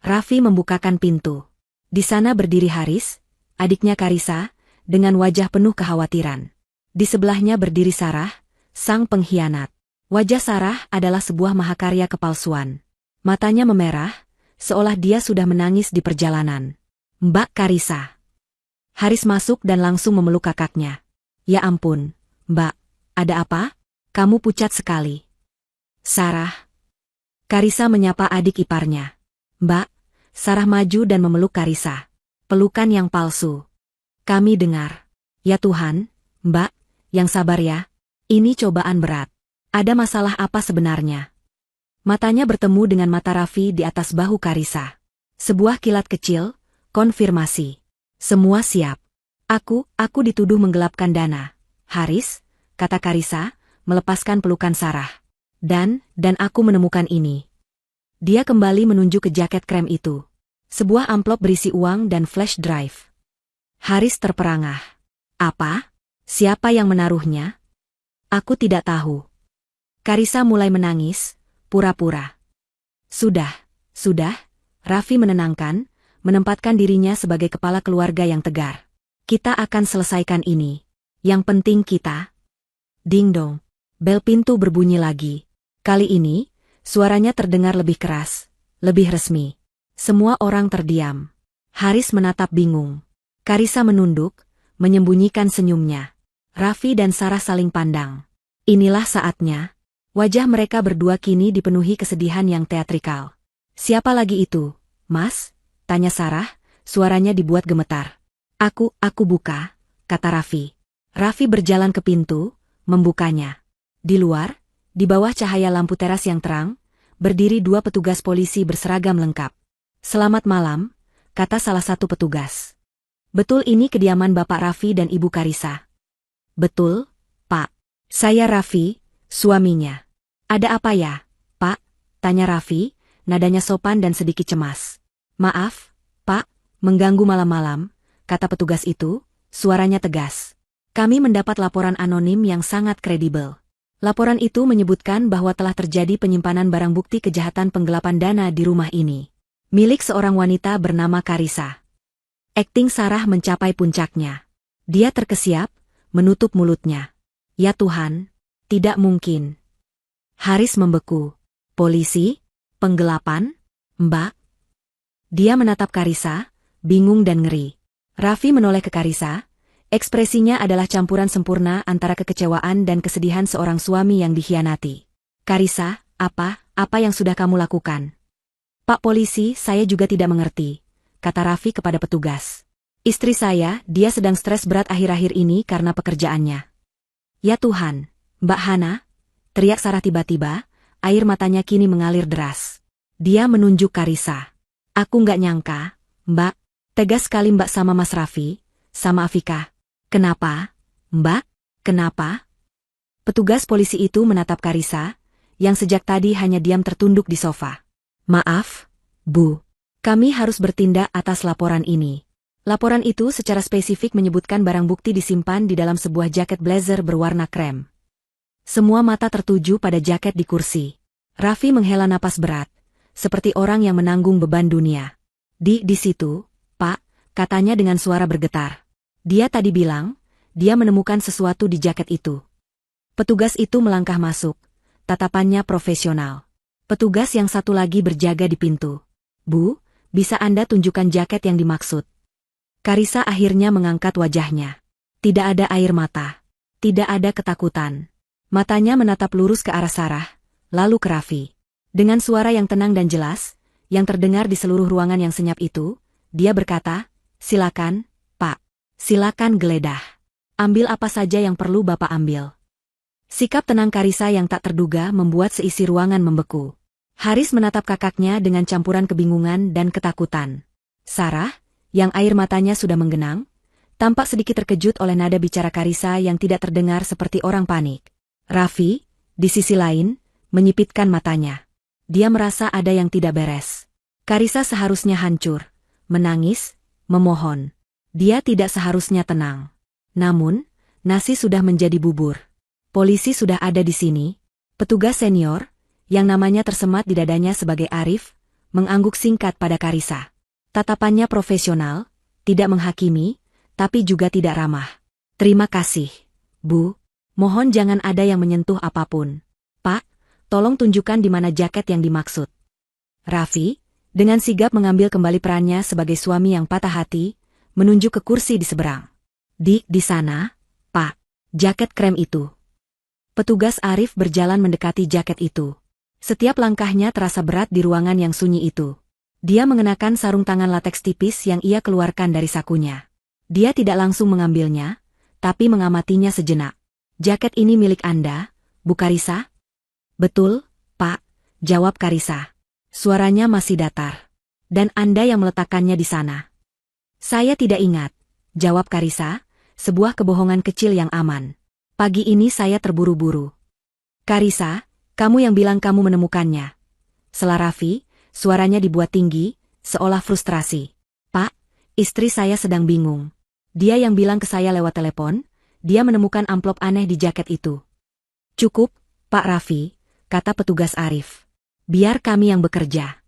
Raffi membukakan pintu. Di sana berdiri Haris, adiknya Karissa, dengan wajah penuh kekhawatiran. Di sebelahnya berdiri Sarah, sang pengkhianat. Wajah Sarah adalah sebuah mahakarya kepalsuan. Matanya memerah, seolah dia sudah menangis di perjalanan. Mbak Karissa. Haris masuk dan langsung memeluk kakaknya. Ya ampun, Mbak, ada apa? Kamu pucat sekali. Sarah. Karissa menyapa adik iparnya. Mbak, Sarah maju dan memeluk Karissa. Pelukan yang palsu. Kami dengar. Ya Tuhan, Mbak, yang sabar ya. Ini cobaan berat. Ada masalah apa sebenarnya? Matanya bertemu dengan mata Raffi di atas bahu Karissa. Sebuah kilat kecil, konfirmasi. Semua siap. Aku dituduh menggelapkan dana. Haris, kata Karissa, melepaskan pelukan Sarah. Dan aku menemukan ini. Dia kembali menunjuk ke jaket krem itu. Sebuah amplop berisi uang dan flash drive. Haris terperangah. Apa? Siapa yang menaruhnya? Aku tidak tahu. Karissa mulai menangis, pura-pura. Sudah. Raffi menenangkan, menempatkan dirinya sebagai kepala keluarga yang tegar. Kita akan selesaikan ini. Yang penting kita. Ding dong. Bel pintu berbunyi lagi. Kali ini, suaranya terdengar lebih keras, lebih resmi. Semua orang terdiam. Haris menatap bingung. Karissa menunduk, menyembunyikan senyumnya. Raffi dan Sarah saling pandang. Inilah saatnya. Wajah mereka berdua kini dipenuhi kesedihan yang teatrikal. Siapa lagi itu, Mas? Tanya Sarah, suaranya dibuat gemetar. Aku buka, kata Raffi. Raffi berjalan ke pintu, membukanya. Di luar, di bawah cahaya lampu teras yang terang, berdiri dua petugas polisi berseragam lengkap. Selamat malam, kata salah satu petugas. Betul ini kediaman Bapak Raffi dan Ibu Karissa? Betul, Pak. Saya Raffi, suaminya. Ada apa ya, Pak? Tanya Raffi, nadanya sopan dan sedikit cemas. Maaf, Pak, mengganggu malam-malam, kata petugas itu, suaranya tegas. Kami mendapat laporan anonim yang sangat kredibel. Laporan itu menyebutkan bahwa telah terjadi penyimpanan barang bukti kejahatan penggelapan dana di rumah ini. Milik seorang wanita bernama Karissa. Akting Sarah mencapai puncaknya. Dia terkesiap, menutup mulutnya. Ya Tuhan, tidak mungkin. Haris membeku. Polisi? Penggelapan? Mbak? Dia menatap Karissa, bingung dan ngeri. Raffi menoleh ke Karissa. Ekspresinya adalah campuran sempurna antara kekecewaan dan kesedihan seorang suami yang dikhianati. Karissa, apa yang sudah kamu lakukan? Pak polisi, saya juga tidak mengerti, kata Raffi kepada petugas. Istri saya, dia sedang stres berat akhir-akhir ini karena pekerjaannya. Ya Tuhan, Mbak Hana, teriak Sarah tiba-tiba, air matanya kini mengalir deras. Dia menunjuk Karissa. Aku nggak nyangka, Mbak. Tegas sekali Mbak sama Mas Raffi, sama Afika. Kenapa, Mbak? Kenapa? Petugas polisi itu menatap Karissa, yang sejak tadi hanya diam tertunduk di sofa. Maaf, Bu. Kami harus bertindak atas laporan ini. Laporan itu secara spesifik menyebutkan barang bukti disimpan di dalam sebuah jaket blazer berwarna krem. Semua mata tertuju pada jaket di kursi. Raffi menghela napas berat, seperti orang yang menanggung beban dunia. Di situ, Pak, katanya dengan suara bergetar. Dia tadi bilang, dia menemukan sesuatu di jaket itu. Petugas itu melangkah masuk, tatapannya profesional. Petugas yang satu lagi berjaga di pintu. Bu, bisa Anda tunjukkan jaket yang dimaksud? Karissa akhirnya mengangkat wajahnya. Tidak ada air mata. Tidak ada ketakutan. Matanya menatap lurus ke arah Sarah, lalu ke Raffi. Dengan suara yang tenang dan jelas, yang terdengar di seluruh ruangan yang senyap itu, dia berkata, silakan, Pak. Silakan geledah. Ambil apa saja yang perlu Bapak ambil. Sikap tenang Karissa yang tak terduga membuat seisi ruangan membeku. Haris menatap kakaknya dengan campuran kebingungan dan ketakutan. Sarah, yang air matanya sudah menggenang, tampak sedikit terkejut oleh nada bicara Karissa yang tidak terdengar seperti orang panik. Raffi, di sisi lain, menyipitkan matanya. Dia merasa ada yang tidak beres. Karisa seharusnya hancur, menangis, memohon. Dia tidak seharusnya tenang. Namun, nasi sudah menjadi bubur. Polisi sudah ada di sini. Petugas senior, yang namanya tersemat di dadanya sebagai Arif, mengangguk singkat pada Karisa. Tatapannya profesional, tidak menghakimi, tapi juga tidak ramah. Terima kasih, Bu. Mohon jangan ada yang menyentuh apapun. Pak, tolong tunjukkan di mana jaket yang dimaksud. Raffi, dengan sigap mengambil kembali perannya sebagai suami yang patah hati, menunjuk ke kursi di seberang. Di sana, Pak. Jaket krem itu. Petugas Arif berjalan mendekati jaket itu. Setiap langkahnya terasa berat di ruangan yang sunyi itu. Dia mengenakan sarung tangan lateks tipis yang ia keluarkan dari sakunya. Dia tidak langsung mengambilnya, tapi mengamatinya sejenak. Jaket ini milik Anda, Bu Karisa? Betul, Pak, jawab Karisa. Suaranya masih datar. Dan Anda yang meletakkannya di sana. Saya tidak ingat, jawab Karisa, sebuah kebohongan kecil yang aman. Pagi ini saya terburu-buru. Karisa, kamu yang bilang kamu menemukannya. Sela Raffi, suaranya dibuat tinggi, seolah frustrasi. Pak, istri saya sedang bingung. Dia yang bilang ke saya lewat telepon, dia menemukan amplop aneh di jaket itu. Cukup, Pak Raffi, kata petugas Arif. Biar kami yang bekerja.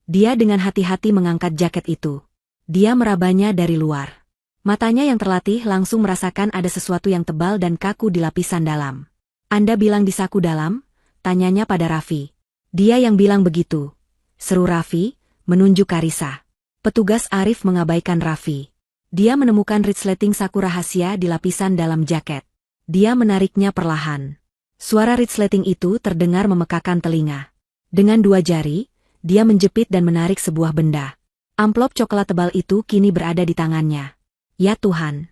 Dia dengan hati-hati mengangkat jaket itu. Dia merabanya dari luar. Matanya yang terlatih langsung merasakan ada sesuatu yang tebal dan kaku di lapisan dalam. Anda bilang di saku dalam? Tanyanya pada Raffi. Dia yang bilang begitu. Seru Raffi, menunjuk Karisa. Petugas Arif mengabaikan Raffi. Dia menemukan resleting saku rahasia di lapisan dalam jaket. Dia menariknya perlahan. Suara resleting itu terdengar memekakan telinga. Dengan dua jari, dia menjepit dan menarik sebuah benda. Amplop coklat tebal itu kini berada di tangannya. Ya Tuhan!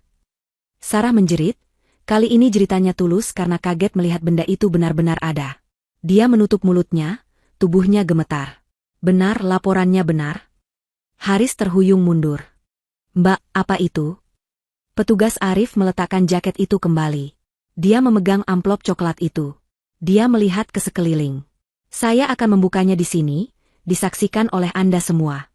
Sarah menjerit, kali ini jeritanya tulus karena kaget melihat benda itu benar-benar ada. Dia menutup mulutnya, tubuhnya gemetar. Benar laporannya benar? Haris terhuyung mundur. Mbak, apa itu? Petugas Arif meletakkan jaket itu kembali. Dia memegang amplop coklat itu. Dia melihat ke sekeliling. Saya akan membukanya di sini, disaksikan oleh Anda semua.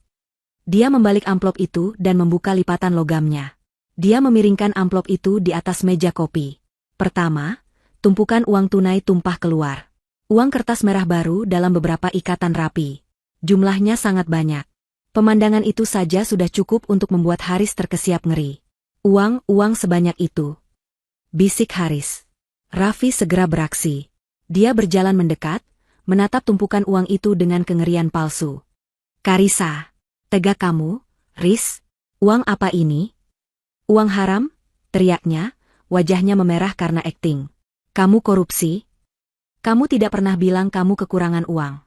Dia membalik amplop itu dan membuka lipatan logamnya. Dia memiringkan amplop itu di atas meja kopi. Pertama, tumpukan uang tunai tumpah keluar. Uang kertas merah baru dalam beberapa ikatan rapi. Jumlahnya sangat banyak. Pemandangan itu saja sudah cukup untuk membuat Haris terkesiap ngeri. Uang sebanyak itu. Bisik Haris. Raffi segera beraksi. Dia berjalan mendekat, menatap tumpukan uang itu dengan kengerian palsu. Karisa, tega kamu, Riz? Uang apa ini? Uang haram? Teriaknya, wajahnya memerah karena akting. Kamu korupsi? Kamu tidak pernah bilang kamu kekurangan uang.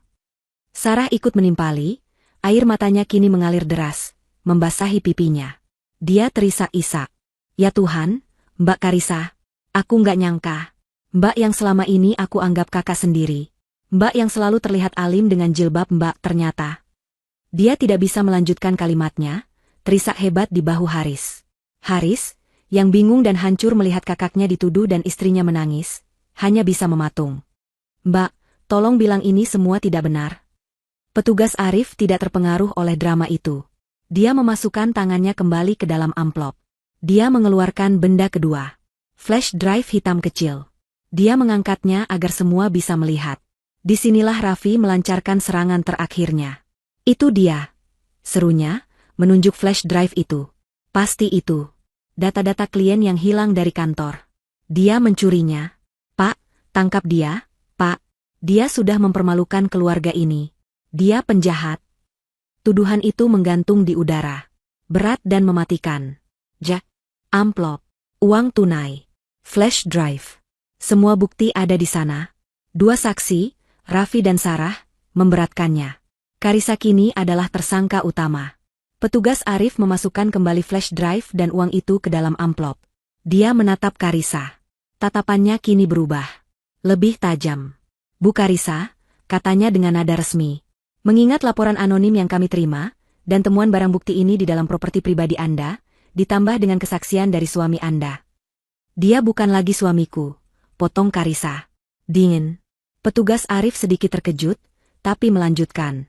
Sarah ikut menimpali, air matanya kini mengalir deras, membasahi pipinya. Dia terisak-isak. Ya Tuhan, Mbak Karisa, aku nggak nyangka. Mbak yang selama ini aku anggap kakak sendiri. Mbak yang selalu terlihat alim dengan jilbab Mbak ternyata. Dia tidak bisa melanjutkan kalimatnya, terisak hebat di bahu Haris. Haris, yang bingung dan hancur melihat kakaknya dituduh dan istrinya menangis, hanya bisa mematung. Mbak, tolong bilang ini semua tidak benar. Petugas Arif tidak terpengaruh oleh drama itu. Dia memasukkan tangannya kembali ke dalam amplop. Dia mengeluarkan benda kedua. Flash drive hitam kecil. Dia mengangkatnya agar semua bisa melihat. Disinilah Raffi melancarkan serangan terakhirnya. Itu dia, serunya, menunjuk flash drive itu. Pasti itu. Data-data klien yang hilang dari kantor. Dia mencurinya. Pak, tangkap dia, Pak. Dia sudah mempermalukan keluarga ini. Dia penjahat. Tuduhan itu menggantung di udara. Berat dan mematikan. Amplop. Uang tunai. Flash drive. Semua bukti ada di sana. Dua saksi, Raffi dan Sarah, memberatkannya. Karisa kini adalah tersangka utama. Petugas Arif memasukkan kembali flash drive dan uang itu ke dalam amplop. Dia menatap Karisa. Tatapannya kini berubah. Lebih tajam. Bu Karisa, katanya dengan nada resmi. Mengingat laporan anonim yang kami terima, dan temuan barang bukti ini di dalam properti pribadi Anda, ditambah dengan kesaksian dari suami Anda. Dia bukan lagi suamiku, potong Karisa. Dingin. Petugas Arif sedikit terkejut, tapi melanjutkan.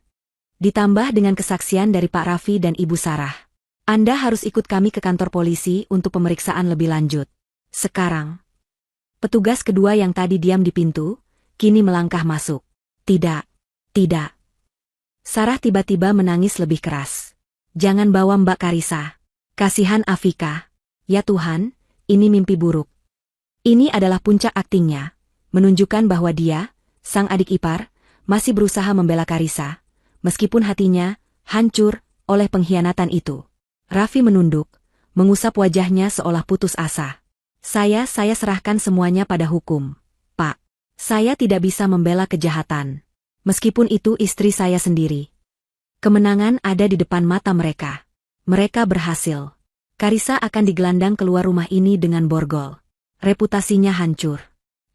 Ditambah dengan kesaksian dari Pak Raffi dan Ibu Sarah. Anda harus ikut kami ke kantor polisi untuk pemeriksaan lebih lanjut. Sekarang. Petugas kedua yang tadi diam di pintu, kini melangkah masuk. Tidak. Tidak. Sarah tiba-tiba menangis lebih keras. Jangan bawa Mbak Karissa. Kasihan Afika. Ya Tuhan, ini mimpi buruk. Ini adalah puncak aktingnya, menunjukkan bahwa dia, sang adik ipar, masih berusaha membela Karissa, meskipun hatinya hancur oleh pengkhianatan itu. Raffi menunduk, mengusap wajahnya seolah putus asa. Saya serahkan semuanya pada hukum, Pak. Saya tidak bisa membela kejahatan. Meskipun itu istri saya sendiri. Kemenangan ada di depan mata mereka. Mereka berhasil. Karissa akan digelandang keluar rumah ini dengan borgol. Reputasinya hancur.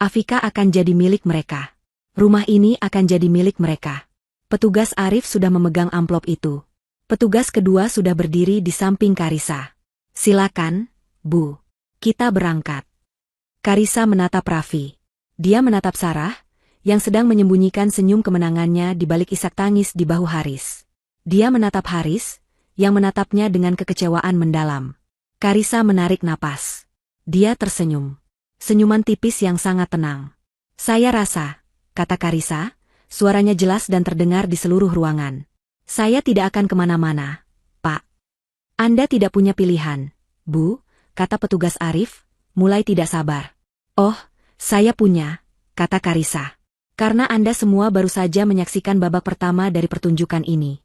Afika akan jadi milik mereka. Rumah ini akan jadi milik mereka. Petugas Arif sudah memegang amplop itu. Petugas kedua sudah berdiri di samping Karissa. Silakan, Bu. Kita berangkat. Karissa menatap Raffi. Dia menatap Sarah, yang sedang menyembunyikan senyum kemenangannya di balik isak tangis di bahu Haris. Dia menatap Haris, yang menatapnya dengan kekecewaan mendalam. Karissa menarik napas. Dia tersenyum. Senyuman tipis yang sangat tenang. Saya rasa, kata Karissa, suaranya jelas dan terdengar di seluruh ruangan. Saya tidak akan kemana-mana, Pak. Anda tidak punya pilihan, Bu, kata petugas Arif, mulai tidak sabar. Oh, saya punya, kata Karissa. Karena Anda semua baru saja menyaksikan babak pertama dari pertunjukan ini.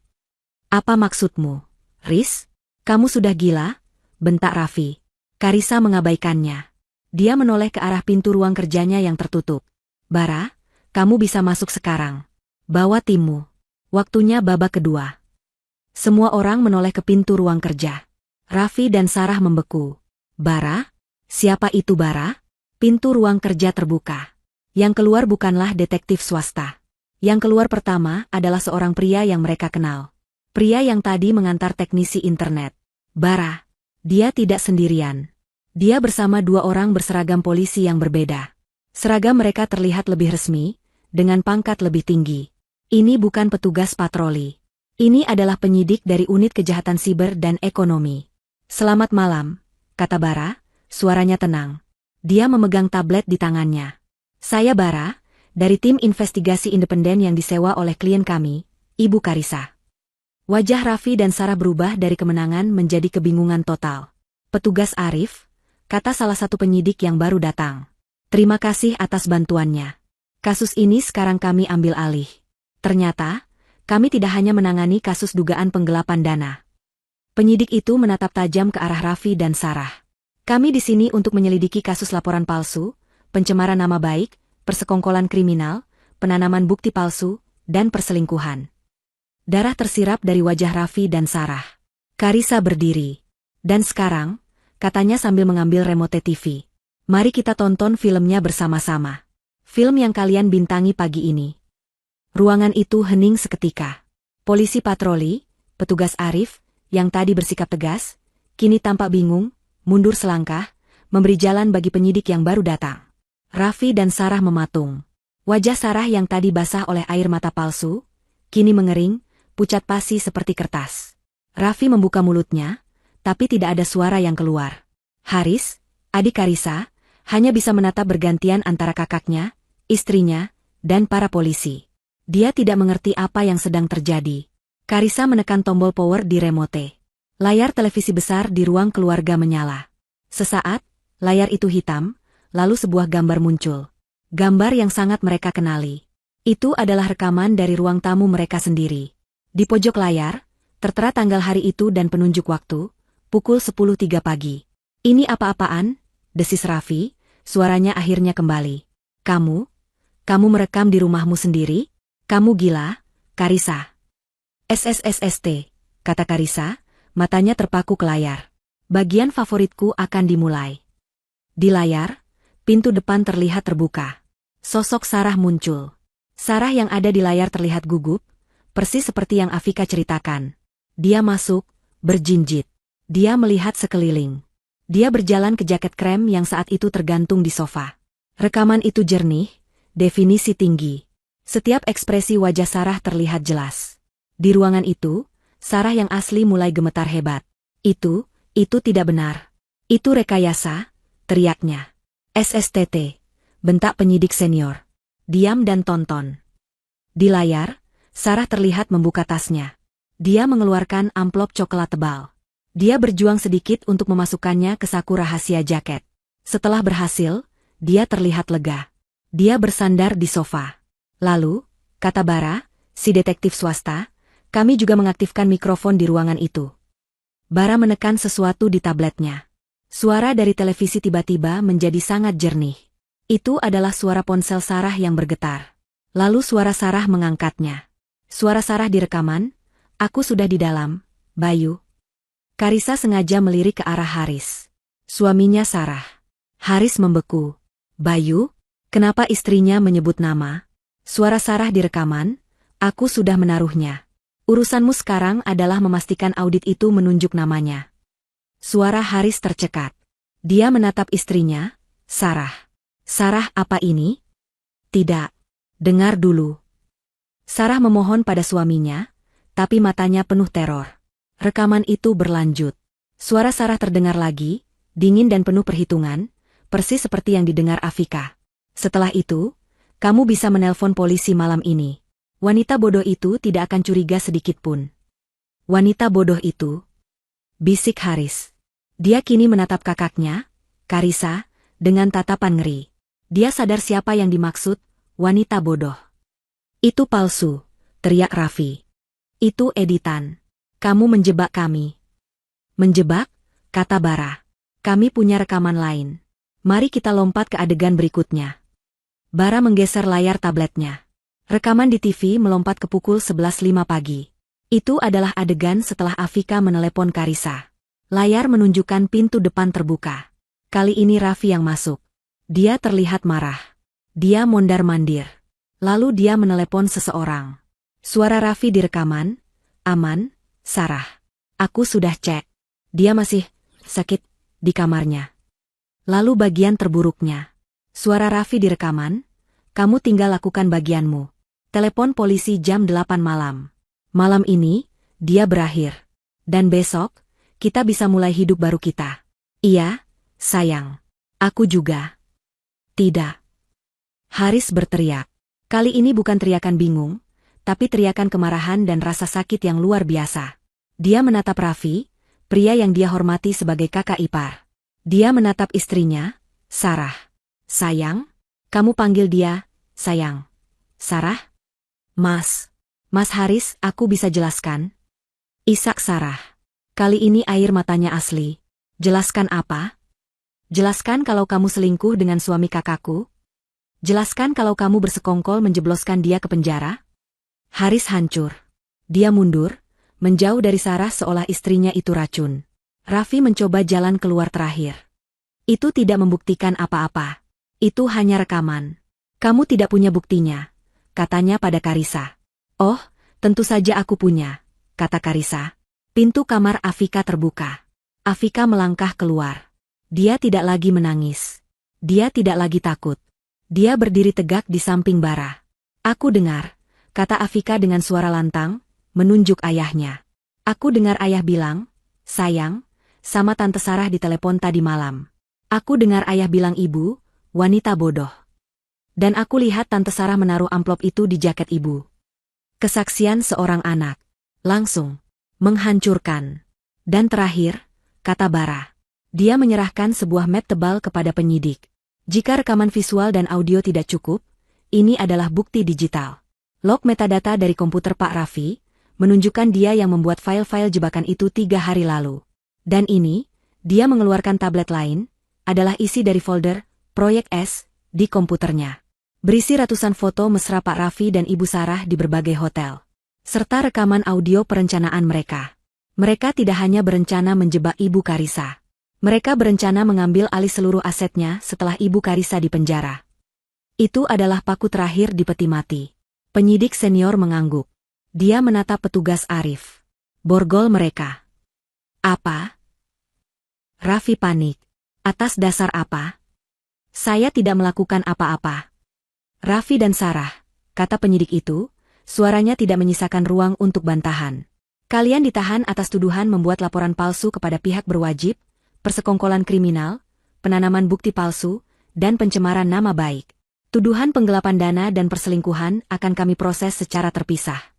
Apa maksudmu, Riz? Kamu sudah gila? Bentak Raffi. Karissa mengabaikannya. Dia menoleh ke arah pintu ruang kerjanya yang tertutup. Bara, kamu bisa masuk sekarang. Bawa timmu. Waktunya babak kedua. Semua orang menoleh ke pintu ruang kerja. Raffi dan Sarah membeku. Bara? Siapa itu Bara? Pintu ruang kerja terbuka. Yang keluar bukanlah detektif swasta. Yang keluar pertama adalah seorang pria yang mereka kenal. Pria yang tadi mengantar teknisi internet. Bara. Dia tidak sendirian. Dia bersama dua orang berseragam polisi yang berbeda. Seragam mereka terlihat lebih resmi, dengan pangkat lebih tinggi. Ini bukan petugas patroli. Ini adalah penyidik dari unit kejahatan siber dan ekonomi. Selamat malam, kata Bara, suaranya tenang. Dia memegang tablet di tangannya. Saya Bara, dari tim investigasi independen yang disewa oleh klien kami, Ibu Karissa. Wajah Raffi dan Sarah berubah dari kemenangan menjadi kebingungan total. Petugas Arif, kata salah satu penyidik yang baru datang. Terima kasih atas bantuannya. Kasus ini sekarang kami ambil alih. Ternyata, kami tidak hanya menangani kasus dugaan penggelapan dana. Penyidik itu menatap tajam ke arah Raffi dan Sarah. Kami di sini untuk menyelidiki kasus laporan palsu, pencemaran nama baik, persekongkolan kriminal, penanaman bukti palsu, dan perselingkuhan. Darah tersirap dari wajah Raffi dan Sarah. Karissa berdiri. Dan sekarang, katanya sambil mengambil remote TV. Mari kita tonton filmnya bersama-sama. Film yang kalian bintangi pagi ini. Ruangan itu hening seketika. Polisi patroli, petugas Arif, yang tadi bersikap tegas, kini tampak bingung, mundur selangkah, memberi jalan bagi penyidik yang baru datang. Raffi dan Sarah mematung. Wajah Sarah yang tadi basah oleh air mata palsu, kini mengering, pucat pasi seperti kertas. Raffi membuka mulutnya, tapi tidak ada suara yang keluar. Haris, adik Karissa, hanya bisa menatap bergantian antara kakaknya, istrinya, dan para polisi. Dia tidak mengerti apa yang sedang terjadi. Karissa menekan tombol power di remote. Layar televisi besar di ruang keluarga menyala. Sesaat, layar itu hitam, lalu sebuah gambar muncul. Gambar yang sangat mereka kenali. Itu adalah rekaman dari ruang tamu mereka sendiri. Di pojok layar, tertera tanggal hari itu dan penunjuk waktu, pukul 10.03 pagi. Ini apa-apaan? Desis Raffi, suaranya akhirnya kembali. Kamu merekam di rumahmu sendiri? Kamu gila, Karissa. SSSST, kata Karissa, matanya terpaku ke layar. Bagian favoritku akan dimulai. Di layar, pintu depan terlihat terbuka. Sosok Sarah muncul. Sarah yang ada di layar terlihat gugup, persis seperti yang Afika ceritakan. Dia masuk, berjinjit. Dia melihat sekeliling. Dia berjalan ke jaket krem yang saat itu tergantung di sofa. Rekaman itu jernih, definisi tinggi. Setiap ekspresi wajah Sarah terlihat jelas. Di ruangan itu, Sarah yang asli mulai gemetar hebat. Itu tidak benar. Itu rekayasa, teriaknya. SSTT, bentak penyidik senior. Diam dan tonton. Di layar, Sarah terlihat membuka tasnya. Dia mengeluarkan amplop coklat tebal. Dia berjuang sedikit untuk memasukkannya ke saku rahasia jaket. Setelah berhasil, dia terlihat lega. Dia bersandar di sofa. Lalu, kata Bara, si detektif swasta, kami juga mengaktifkan mikrofon di ruangan itu. Bara menekan sesuatu di tabletnya. Suara dari televisi tiba-tiba menjadi sangat jernih. Itu adalah suara ponsel Sarah yang bergetar. Lalu suara Sarah mengangkatnya. Suara Sarah di rekaman, aku sudah di dalam, Bayu. Karissa sengaja melirik ke arah Haris. Suaminya Sarah. Haris membeku. Bayu, kenapa istrinya menyebut nama? Suara Sarah di rekaman, aku sudah menaruhnya. Urusanmu sekarang adalah memastikan audit itu menunjuk namanya. Suara Haris tercekat. Dia menatap istrinya, Sarah. Sarah, apa ini? Tidak. Dengar dulu. Sarah memohon pada suaminya, tapi matanya penuh teror. Rekaman itu berlanjut. Suara Sarah terdengar lagi, dingin dan penuh perhitungan, persis seperti yang didengar Afika. Setelah itu, kamu bisa menelpon polisi malam ini. Wanita bodoh itu tidak akan curiga sedikit pun. Wanita bodoh itu? Bisik Haris. Dia kini menatap kakaknya, Karissa, dengan tatapan ngeri. Dia sadar siapa yang dimaksud, wanita bodoh. Itu palsu, teriak Raffi. Itu editan. Kamu menjebak kami. Menjebak? Kata Bara. Kami punya rekaman lain. Mari kita lompat ke adegan berikutnya. Bara menggeser layar tabletnya. Rekaman di TV melompat ke pukul 11.05 pagi. Itu adalah adegan setelah Afika menelepon Karissa. Layar menunjukkan pintu depan terbuka. Kali ini Raffi yang masuk. Dia terlihat marah. Dia mondar-mandir. Lalu dia menelepon seseorang. Suara Raffi di rekaman, aman, Sarah. Aku sudah cek. Dia masih sakit di kamarnya. Lalu bagian terburuknya. Suara Raffi di rekaman, kamu tinggal lakukan bagianmu. Telepon polisi jam 8 malam. Malam ini, dia berakhir. Dan besok, kita bisa mulai hidup baru kita. Iya, sayang. Aku juga. Tidak. Haris berteriak. Kali ini bukan teriakan bingung, tapi teriakan kemarahan dan rasa sakit yang luar biasa. Dia menatap Raffi, pria yang dia hormati sebagai kakak ipar. Dia menatap istrinya, Sarah. Sayang, kamu panggil dia, sayang. Sarah? Mas Haris, aku bisa jelaskan? Isak Sarah. Kali ini air matanya asli. Jelaskan apa? Jelaskan kalau kamu selingkuh dengan suami kakakku? Jelaskan kalau kamu bersekongkol menjebloskan dia ke penjara? Haris hancur. Dia mundur, menjauh dari Sarah seolah istrinya itu racun. Raffi mencoba jalan keluar terakhir. Itu tidak membuktikan apa-apa. Itu hanya rekaman. Kamu tidak punya buktinya, katanya pada Karissa. Oh, tentu saja aku punya, kata Karissa. Pintu kamar Afika terbuka. Afika melangkah keluar. Dia tidak lagi menangis. Dia tidak lagi takut. Dia berdiri tegak di samping Bara. Aku dengar, kata Afika dengan suara lantang, menunjuk ayahnya. Aku dengar ayah bilang, sayang, sama Tante Sarah di telepon tadi malam. Aku dengar ayah bilang ibu, wanita bodoh. Dan aku lihat Tante Sarah menaruh amplop itu di jaket ibu. Kesaksian seorang anak. Langsung. Menghancurkan. Dan terakhir, kata Bara. Dia menyerahkan sebuah map tebal kepada penyidik. Jika rekaman visual dan audio tidak cukup, ini adalah bukti digital. Log metadata dari komputer Pak Raffi, menunjukkan dia yang membuat file-file jebakan itu 3 hari lalu. Dan ini, dia mengeluarkan tablet lain, adalah isi dari folder, Proyek S, di komputernya. Berisi ratusan foto mesra Pak Raffi dan Ibu Sarah di berbagai hotel. Serta rekaman audio perencanaan mereka. Mereka tidak hanya berencana menjebak Ibu Karissa. Mereka berencana mengambil alih seluruh asetnya setelah Ibu Karissa dipenjara. Itu adalah paku terakhir di peti mati. Penyidik senior mengangguk. Dia menatap petugas Arif. Borgol mereka. Apa? Raffi panik. Atas dasar apa? Saya tidak melakukan apa-apa. Raffi dan Sarah, kata penyidik itu, suaranya tidak menyisakan ruang untuk bantahan. Kalian ditahan atas tuduhan membuat laporan palsu kepada pihak berwajib, persekongkolan kriminal, penanaman bukti palsu, dan pencemaran nama baik. Tuduhan penggelapan dana dan perselingkuhan akan kami proses secara terpisah.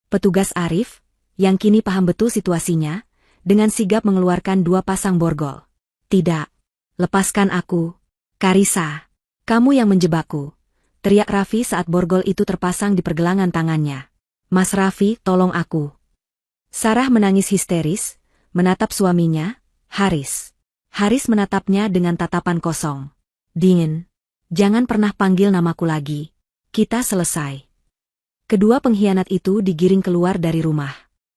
Petugas Arif, yang kini paham betul situasinya, dengan sigap mengeluarkan 2 pasang borgol. Tidak. Lepaskan aku. Karissa. Kamu yang menjebakku. Teriak Raffi saat borgol itu terpasang di pergelangan tangannya. Mas Raffi, tolong aku. Sarah menangis histeris, menatap suaminya, Haris. Haris menatapnya dengan tatapan kosong. Dingin. Jangan pernah panggil namaku lagi. Kita selesai. Kedua pengkhianat itu digiring keluar dari rumah.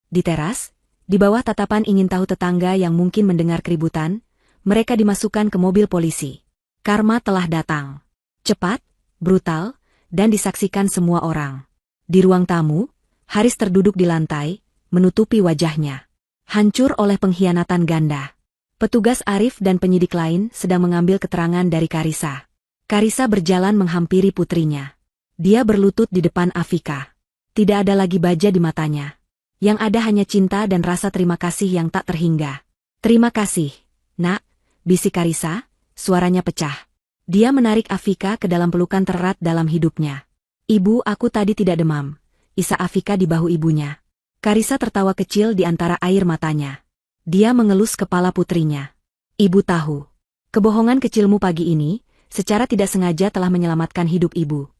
Di teras, di bawah tatapan ingin tahu tetangga yang mungkin mendengar keributan, mereka dimasukkan ke mobil polisi. Karma telah datang. Cepat, brutal, dan disaksikan semua orang. Di ruang tamu, Haris terduduk di lantai, menutupi wajahnya. Hancur oleh pengkhianatan ganda. Petugas Arif dan penyidik lain sedang mengambil keterangan dari Karissa. Karissa berjalan menghampiri putrinya. Dia berlutut di depan Afika. Tidak ada lagi baja di matanya. Yang ada hanya cinta dan rasa terima kasih yang tak terhingga. Terima kasih, nak, bisik Karissa, suaranya pecah. Dia menarik Afika ke dalam pelukan tererat dalam hidupnya. Ibu, aku tadi tidak demam. Isa Afika di bahu ibunya. Karissa tertawa kecil di antara air matanya. Dia mengelus kepala putrinya. Ibu tahu. Kebohongan kecilmu pagi ini, secara tidak sengaja telah menyelamatkan hidup ibu.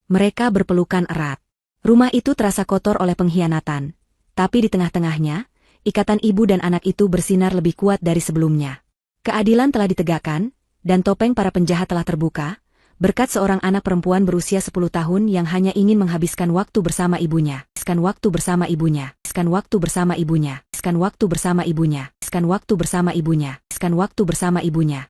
Mereka berpelukan erat. Rumah itu terasa kotor oleh pengkhianatan. Tapi di tengah-tengahnya, ikatan ibu dan anak itu bersinar lebih kuat dari sebelumnya. Keadilan telah ditegakkan, dan topeng para penjahat telah terbuka, berkat seorang anak perempuan berusia 10 tahun yang hanya ingin menghabiskan waktu bersama ibunya. Waktu bersama ibunya. Waktu bersama ibunya. Waktu bersama ibunya. Waktu bersama ibunya. Waktu bersama ibunya.